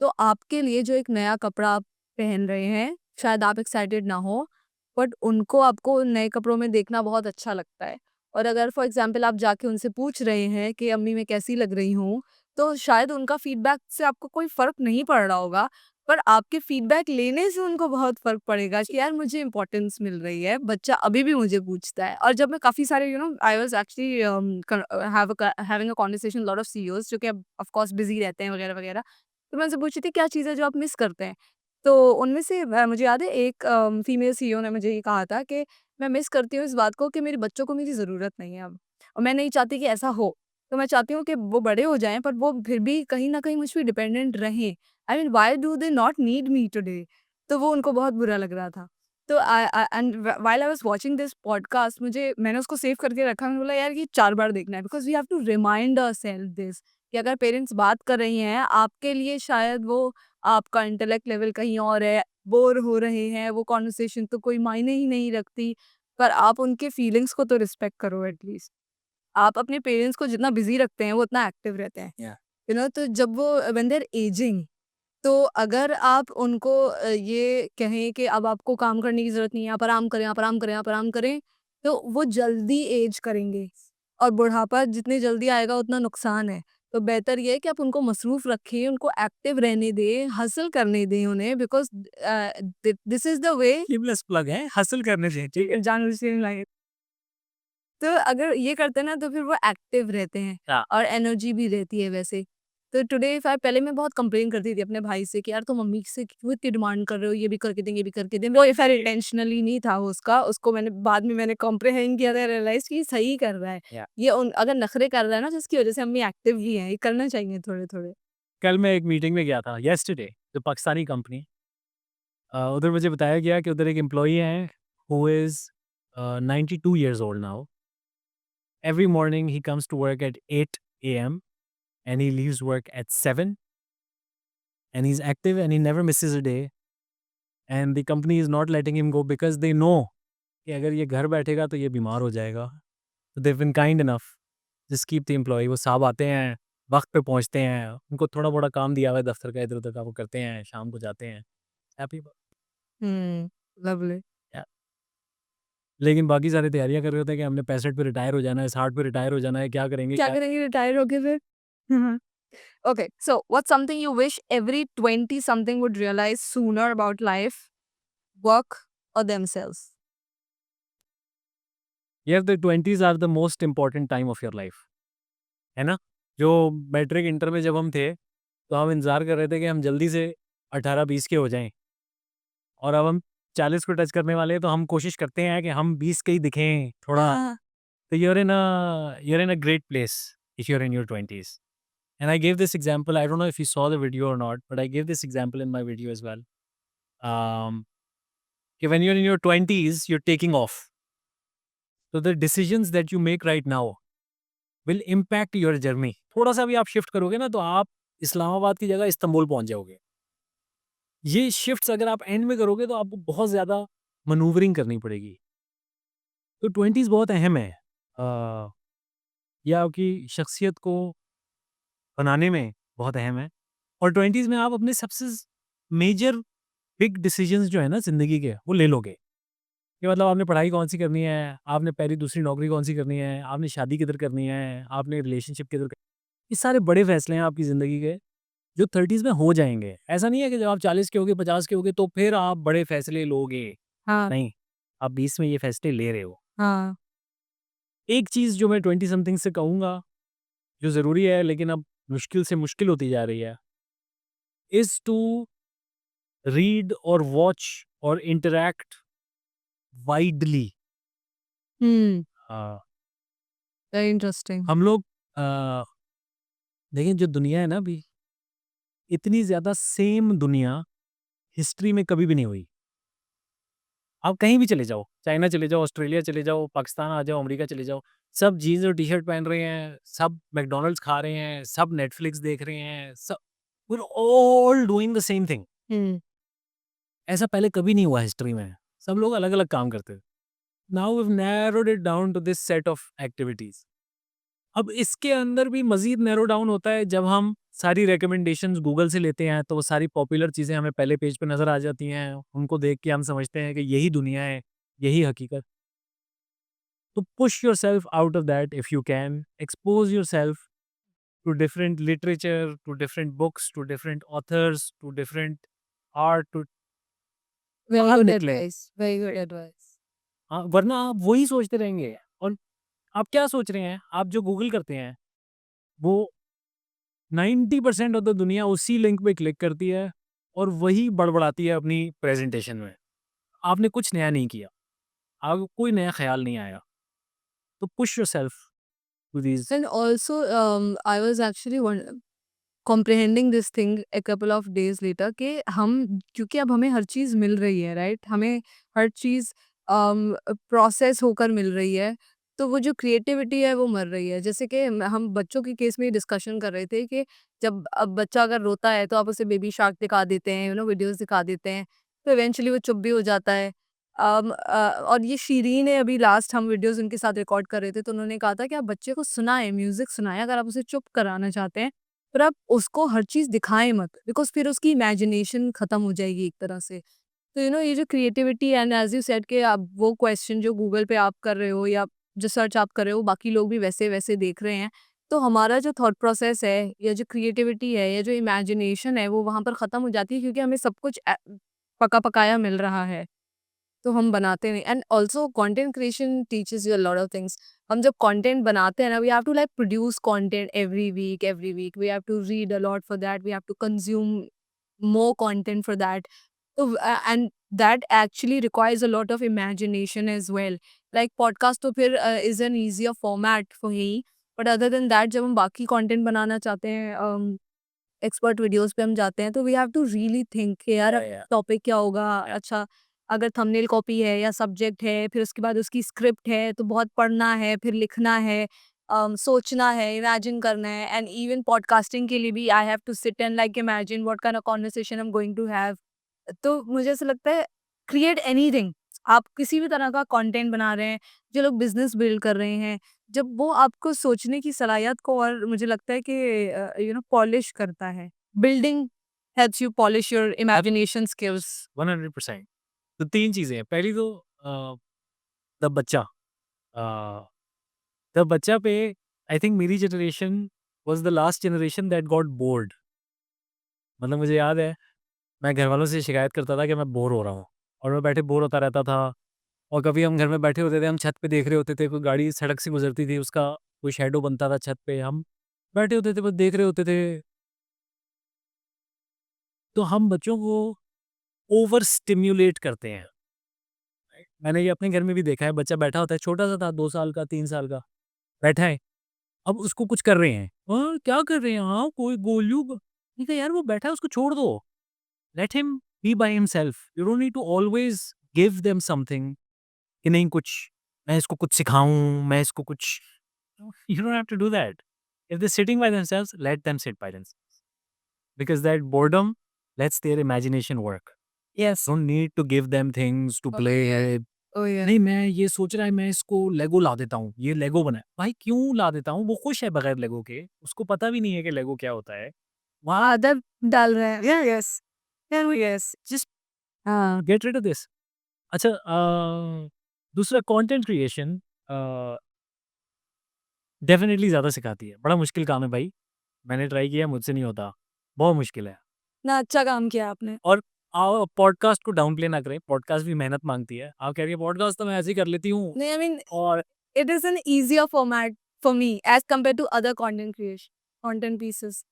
तो आपके लिए जो एक नया कपड़ा आप पहन रहे हैं, शायद आप एक्साइटेड ना हो, बट उनको आपको उन नए कपड़ों में देखना बहुत अच्छा लगता है। और अगर फॉर एग्ज़ाम्पल आप जाके उनसे पूछ रहे हैं कि अम्मी मैं कैसी लग रही हूँ, तो शायद उनका फीडबैक से आपको कोई फ़र्क नहीं पड़ रहा होगा, पर आपके फीडबैक लेने से उनको बहुत फ़र्क पड़ेगा कि यार मुझे इम्पोर्टेंस मिल रही है, बच्चा अभी भी मुझे पूछता है। और जब मैं काफ़ी सारे आई was actually having a conversation lot of CEOs जो कि अब ऑफ कोर्स बिज़ी रहते हैं वगैरह-वगैरह। तो मैं उनसे पूछी थी क्या चीज़ है जो आप मिस करते हैं? तो उनमें से मुझे याद है एक फीमेल सीईओ ने मुझे ये कहा था कि मैं मिस करती हूँ इस बात को कि मेरे बच्चों को मेरी ज़रूरत नहीं है अब और मैं नहीं चाहती कि ऐसा हो। तो मैं चाहती हूँ कि वो बड़े हो जाएँ पर वो फिर भी कहीं न कहीं मुझ पे डिपेंडेंट रहें। I mean why do they not need me today? तो वो उनको बहुत बुरा लग रहा था। तो I and while I was watching this podcast मैंने उसको सेव करके रखा। मैंने बोला यार ये 4 बार देखना है because we have to remind ourself this कि अगर पेरेंट्स बात कर रही हैं, आपके लिए शायद वो आपका इंटेलेक्ट लेवल कहीं और है, बोर हो रहे हैं, वो कन्वर्सेशन तो कोई मायने ही नहीं रखती, पर आप उनके फीलिंग्स को तो रिस्पेक्ट करो एटलीस्ट। आप अपने पेरेंट्स को जितना बिज़ी रखते हैं, वो उतना एक्टिव रहते हैं। या तो जब वो व्हेन दे आर एजिंग तो अगर आप उनको ये कहें कि अब आपको काम करने की ज़रूरत नहीं है, आप आराम करें, आप आराम करें, आप आराम करें, तो वो जल्दी एज करेंगे और बुढ़ापा जितनी जल्दी आएगा उतना नुकसान है। तो बेहतर ये है कि आप उनको मसरूफ़ रखें, उनको एक्टिव रहने दें, हसल करने दें उन्हें because this is the way shameless plug है, हसल करने से, ठीक है? जानवर से लाइफ तो अगर ये करते हैं ना तो फिर वो एक्टिव रहते हैं हाँ, और एनर्जी भी रहती है वैसे। तो टुडे इफ आई पहले मैं बहुत कंप्लेन करती थी अपने भाई से कि यार तुम मम्मी से क्यों इतनी डिमांड कर रहे हो, ये भी करके दें, ये भी करके दें। वो इफ आई इंटेंशनली नहीं था उसका, उसको मैंने बाद में मैंने कॉम्प्रिहेंड किया था, रियलाइज़ कि ये सही कर रहा है। या ये उन अगर नखरे कर रहा है ना जिसकी वज़ह से मम्मी एक्टिव भी हैं, ये करना चाहिए थोड़े-थोड़े। कल मैं एक मीटिंग में गया था, येस्टरडे, जो पाकिस्तानी कंपनी। उधर मुझे बताया गया कि उधर एक एम्प्लॉयी है, who is 92 years old now. Every morning he comes to work at 8 AM and he leaves work at 7 and he is active and he never misses a day and the company is not letting him go because they know कि अगर ये घर बैठेगा तो ये बीमार हो जाएगा। तो they have been kind enough, just keep the employee. वो साहब आते हैं, वक़्त पे पहुँचते हैं, उनको थोड़ा-मोड़ा काम दिया हुआ है दफ्तर का इधर-उधर का, वो करते हैं, शाम को जाते हैं। Happy lovely. या लेकिन बाकी सारी तैयारियाँ कर रहे होते हैं कि हमने 65 पे रिटायर हो जाना है, 60 पे रिटायर हो जाना है, क्या करेंगे क्या क्या करेंगे रिटायर होके फिर? Okay, so what's something you wish every 20 something would realize sooner about life, work, or themselves? यार the 20s are the most important time of your life, है ना? जो मैट्रिक इंटर में जब हम थे, तो हम इंतज़ार कर रहे थे कि हम जल्दी से 18-20 के हो जाएँ और अब हम 40 को टच करने वाले हैं, तो हम कोशिश करते हैं कि हम 20 के ही दिखें थोड़ा। हाँ, तो you're in a great place if you're in your 20s. And I gave this example, I don't know if you saw the video or not, but I gave this example in my video as well. Um, कि when you're in your 20s, you're taking off. So the decisions that you make right now will impact your journey. थोड़ा सा भी आप शिफ्ट करोगे ना तो आप इस्लामाबाद की जगह इस्तांबुल पहुंच जाओगे। ये शिफ्ट्स अगर आप एंड में करोगे तो आपको बहुत ज़्यादा मनूवरिंग करनी पड़ेगी। तो 20s बहुत अहम है। ये आपकी शख्सियत को बनाने में बहुत अहम है और 20s में आप अपने सबसे मेजर बिग डिसीजंस जो है ना ज़िंदगी के वो ले लोगे। कि मतलब आपने पढ़ाई कौन-सी करनी है, आपने पहली दूसरी नौकरी कौन-सी करनी है, आपने शादी किधर करनी है, आपने रिलेशनशिप किधर क ये सारे बड़े फैसले हैं आपकी ज़िंदगी के, जो 30s में हो जाएँगे। ऐसा नहीं है कि जब आप 40 के होगे, 50 के होगे तो फिर आप बड़े फैसले लोगे, हाँ, नहीं, आप 20 में ये फैसले ले रहे हो। हाँ। एक चीज़ जो मैं 20 समथिंग से कहूँगा, जो ज़रूरी है लेकिन अब मुश्किल से मुश्किल होती जा रही है, इज़ टू रीड और वॉच और इंटरैक्ट वाइडली। Hmm, हाँ, very interesting. हम लोग अ, देखिए जो दुनिया है ना अभी, इतनी ज़्यादा सेम दुनिया हिस्ट्री में कभी भी नहीं हुई। आप कहीं भी चले जाओ, चाइना चले जाओ, ऑस्ट्रेलिया चले जाओ, पाकिस्तान आ जाओ, अमेरिका चले जाओ, सब जीन्स और टी-शर्ट पहन रहे हैं, सब मैकडॉनल्ड्स खा रहे हैं, सब नेटफ्लिक्स देख रहे हैं, सब we are all doing the same thing. Hmm, ऐसा पहले कभी नहीं हुआ हिस्ट्री में। सब लोग अलग-अलग काम करते थे। Now we have narrowed it down to this set of activities. अब इसके अंदर भी मज़ीद नैरो डाउन होता है जब हम सारी रिकमेंडेशंस गूगल से लेते हैं, तो वो सारी पॉपुलर चीज़ें हमें पहले पेज पे नज़र आ जाती हैं। उनको देख के हम समझते हैं कि यही दुनिया है, यही हकीकत। तो push yourself out of that if you can, expose yourself to different literature, to different books, to different authors, to different art, to very बाहर good निकलें। advice. Very good advice. हाँ, वरना आप वही सोचते रहेंगे और आप क्या सोच रहे हैं? आप जो गूगल करते हैं, वो 90% ऑफ द दुनिया उसी लिंक पे क्लिक करती है और वही बड़बड़ाती है अपनी प्रेजेंटेशन में। आपने कुछ नया नहीं किया, आपको कोई नया ख्याल नहीं आया। तो push yourself to these. And also, I was actually comprehending this thing a couple of days later कि हम क्योंकि अब हमें हर चीज़ मिल रही है, राइट? हमें हर चीज़ प्रोसेस होकर मिल रही है, तो वो जो क्रिएटिविटी है वो मर रही है। जैसे कि हम बच्चों के केस में डिस्कशन कर रहे थे कि जब अब बच्चा अगर रोता है तो आप उसे बेबी शार्क दिखा देते हैं, वीडियोस दिखा देते हैं, तो इवेंचुअली वो चुप भी हो जाता है। और ये शीरीन ने अभी लास्ट हम वीडियोस उनके साथ रिकॉर्ड कर रहे थे, तो उन्होंने कहा था कि आप बच्चे को सुनाएं, म्यूजिक सुनाएं अगर आप उसे चुप कराना चाहते हैं, पर आप उसको हर चीज़ दिखाएँ मत, बिकॉज़ फिर उसकी इमेजिनेशन खत्म हो जाएगी एक तरह से। तो ये जो creativity and as you said कि आप वो क्वेश्चन जो गूगल पे आप कर रहे हो या जो सर्च आप कर रहे हो, बाकी लोग भी वैसे-वैसे देख रहे हैं। तो हमारा जो थॉट प्रोसेस है या जो क्रिएटिविटी है या जो इमेजिनेशन है वो वहाँ पर ख़त्म हो जाती है, क्योंकि हमें सब कुछ पका-पकाया मिल रहा है। तो हम बनाते नहीं। And also content creation teaches you a lot of things. हम जब कंटेंट बनाते हैं ना, we have to like produce content every week we have to read a lot for that, we have to consume more content for that. So and that actually requires a lot of imagination as well. Like podcast तो फिर is an easier format for me, but other than that जब हम बाकी content बनाना चाहते हैं, एक्सपर्ट वीडियोस पे हम जाते हैं, तो we have to really think कि यार या टॉपिक क्या होगा। अच्छा, अगर थंबनेल कॉपी है या सब्जेक्ट है, फिर उसके बाद उसकी स्क्रिप्ट है, तो बहुत पढ़ना है, फिर लिखना है, सोचना है, इमेजिन करना है। एंड इवन पॉडकास्टिंग के लिए भी I have to sit and like imagine what kind of conversation I am going to have. तो मुझे ऐसा लगता है क्रिएट एनीथिंग, आप किसी भी तरह का कंटेंट बना रहे हैं, जो लोग बिजनेस बिल्ड कर रहे हैं, जब वो आपको सोचने की सलाहियत को और मुझे लगता है कि पॉलिश करता है। Building helps you polish your imagination skills. 100%। तो 3 चीज़ें हैं। पहली तो द बच्चा। अ, द बच्चा पे आई थिंक मेरी generation was the last generation that got bored. मतलब मुझे याद है, मैं घरवालों से शिकायत करता था कि मैं बोर हो रहा हूँ, और मैं बैठे बोर होता रहता था। और कभी हम घर में बैठे होते थे, हम छत पे देख रहे होते थे, कोई गाड़ी सड़क से गुज़रती थी, उसका कोई शैडो बनता था छत पे, हम बैठे होते थे, बस देख रहे होते थे। तो हम बच्चों को ओवर स्टिम्युलेट करते हैं। मैंने ये अपने घर में भी देखा है, बच्चा बैठा होता है, छोटा-सा था, 2 साल का, 3 साल का, बैठा है, अब उसको कुछ कर रहे हैं। क्या कर रहे हैं? हाँ, कोई गोलू ग मैंने कहा, यार वो बैठा है, उसको छोड़ दो। Let him be by himself. You don't need to always give them something कि नहीं कुछ, मैं इसको कुछ सिखाऊँ, मैं इसको कुछ you don't have to do that. If they're sitting by themselves, let them sit by themselves. Because that boredom lets their imagination work. Yes. Don't need to give them things to play. ओह या। नहीं, मैं ये सोच रहा है मैं इसको लेगो ला देता हूँ, ये लेगो बना है। भाई क्यों ला देता हूँ? वो खुश है बगैर लेगो के, उसको पता भी नहीं है कि लेगो क्या होता है। वहाँ आदत डाल रहे हैं। Yes, yes. जस्ट हाँ। Get rid of this. अच्छा, दूसरा कंटेंट क्रिएशन डेफ़िनिटली ज़्यादा सिखाती है। बड़ा मुश्किल काम है भाई। मैंने ट्राई किया, मुझसे नहीं होता। बहुत मुश्किल है। ना अच्छा काम किया आपने। और पॉडकास्ट को डाउन प्ले ना करें, पॉडकास्ट भी मेहनत माँगती है। आप कह रही हैं पॉडकास्ट तो मैं ऐसे ही कर लेती हूँ, नहीं, आई मीन और it is an easier format for me as compared to other content pieces.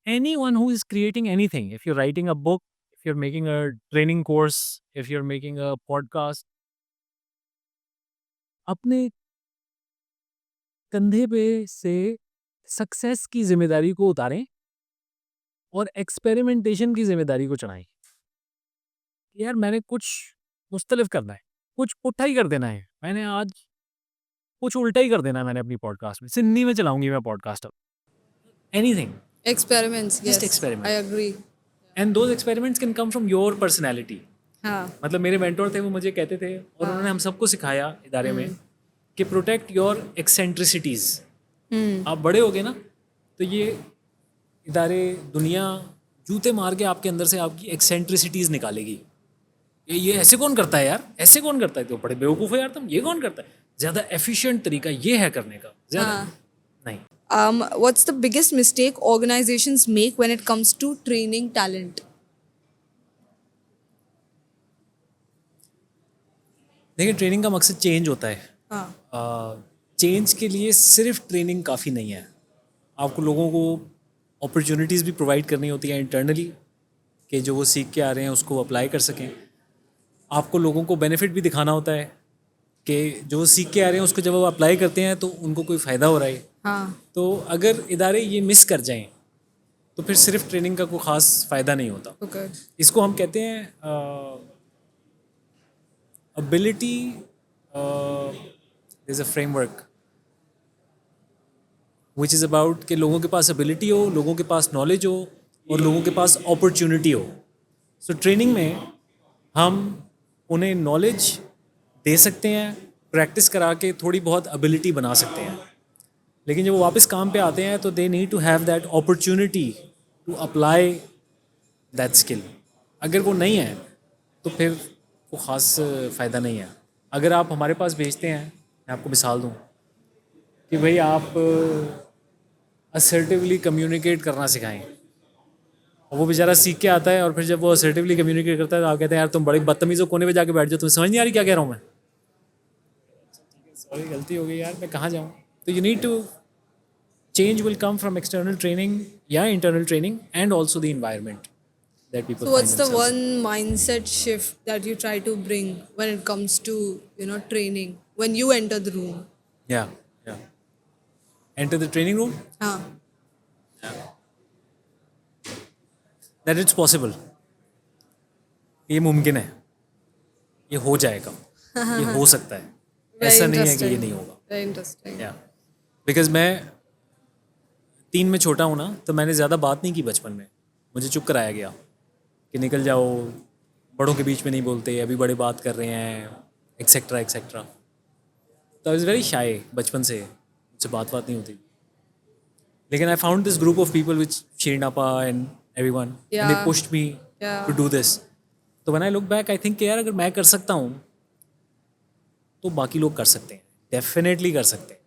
anyone who is creating anything, if you're writing a book, if you're making a training course, if you're making a podcast, अपने कंधे पे से सक्सेस की ज़िम्मेदारी को उतारें और एक्सपेरिमेंटेशन की ज़िम्मेदारी को चढ़ाएँ। यार मैंने कुछ मुख्तलिफ करना है, कुछ पुट्ठा ही कर देना है। मैंने आज कुछ उल्टा ही कर देना है मैंने अपनी पॉडकास्ट में। सिंधी में चलाऊँगी मैं पॉडकास्ट अब। Anything, experiments, just yes, I experiment. Agree. And those experiments can come from your personality. हाँ, मतलब मेरे मेंटर थे, वो मुझे कहते थे, और हाँ। उन्होंने हम सबको सिखाया इदारे में कि प्रोटेक्ट योर एक्सेंट्रिसिटीज़। आप बड़े होगे ना, तो ये इदारे, दुनिया जूते मार के आपके अंदर से आपकी एक्सेंट्रिसिटीज़ निकालेगी। ये ऐसे कौन करता है यार, ऐसे कौन करता है, तो बड़े बेवकूफ़ हो यार तुम, ये कौन करता है। ज़्यादा एफिशिएंट तरीका ये है करने का, ज़्यादा हाँ। नहीं। What's the biggest mistake organizations make when it comes to training talent? देखिए, ट्रेनिंग का मकसद चेंज होता है। हाँ, चेंज के लिए सिर्फ ट्रेनिंग काफ़ी नहीं है। आपको लोगों को अपॉर्चुनिटीज़ भी प्रोवाइड करनी होती हैं इंटरनली, कि जो वो सीख के आ रहे हैं उसको अप्लाई कर सकें। आपको लोगों को बेनिफिट भी दिखाना होता है कि जो वो सीख के आ रहे हैं उसको जब वो अप्लाई करते हैं तो उनको कोई फ़ायदा हो रहा है। हाँ तो अगर इदारे ये मिस कर जाएं तो फिर सिर्फ ट्रेनिंग का कोई ख़ास फ़ायदा नहीं होता। ओके इसको हम कहते हैं ability, is a framework which is about कि लोगों के पास एबिलिटी हो, लोगों के पास नॉलेज हो और लोगों के पास अपॉर्चुनिटी हो। सो ट्रेनिंग में हम उन्हें नॉलेज दे सकते हैं, प्रैक्टिस करा के थोड़ी बहुत एबिलिटी बना सकते हैं, लेकिन जब वो वापस काम पे आते हैं तो they need to have that opportunity to apply that skill. अगर वो नहीं है तो फिर वो ख़ास फ़ायदा नहीं है। अगर आप हमारे पास भेजते हैं, मैं आपको मिसाल दूँ कि भाई आप असर्टिवली कम्युनिकेट करना सिखाएं, और वो बेचारा सीख के आता है और फिर जब वो असर्टिवली कम्युनिकेट करता है तो आप कहते हैं यार तुम बड़ी बदतमीज़ हो, कोने पे जाके बैठ जाओ, तुम्हें समझ नहीं आ रही क्या कह रहा हूँ मैं। सॉरी गलती हो गई यार, मैं कहाँ जाऊँ। तो you need to change will come from external training, yeah, internal training, and also the environment that people So find what's the themselves in. one mindset shift that you try to bring when it comes to, training when you enter the room? Yeah, yeah. Enter the training room, हाँ that it's possible. ये मुमकिन है, ये हो जाएगा, ये हो सकता है, very ऐसा नहीं है कि interesting ये नहीं होगा। very interesting Yeah, because मैं 3 में छोटा हूँ ना, तो मैंने ज़्यादा बात नहीं की बचपन में, मुझे चुप कराया गया कि निकल जाओ, बड़ों के बीच में नहीं बोलते, अभी बड़े बात कर रहे हैं, एक्सेट्रा एक्सेट्रा। तो आई वॉज वेरी शाई बचपन से, मुझसे बात नहीं होती। लेकिन I found this group of people which Shirin Appa and everyone, and they Yeah. pushed me Yeah. to do this. तो when I look back, I think कि यार अगर मैं कर सकता हूँ तो बाकी लोग कर सकते हैं, डेफिनेटली कर सकते हैं।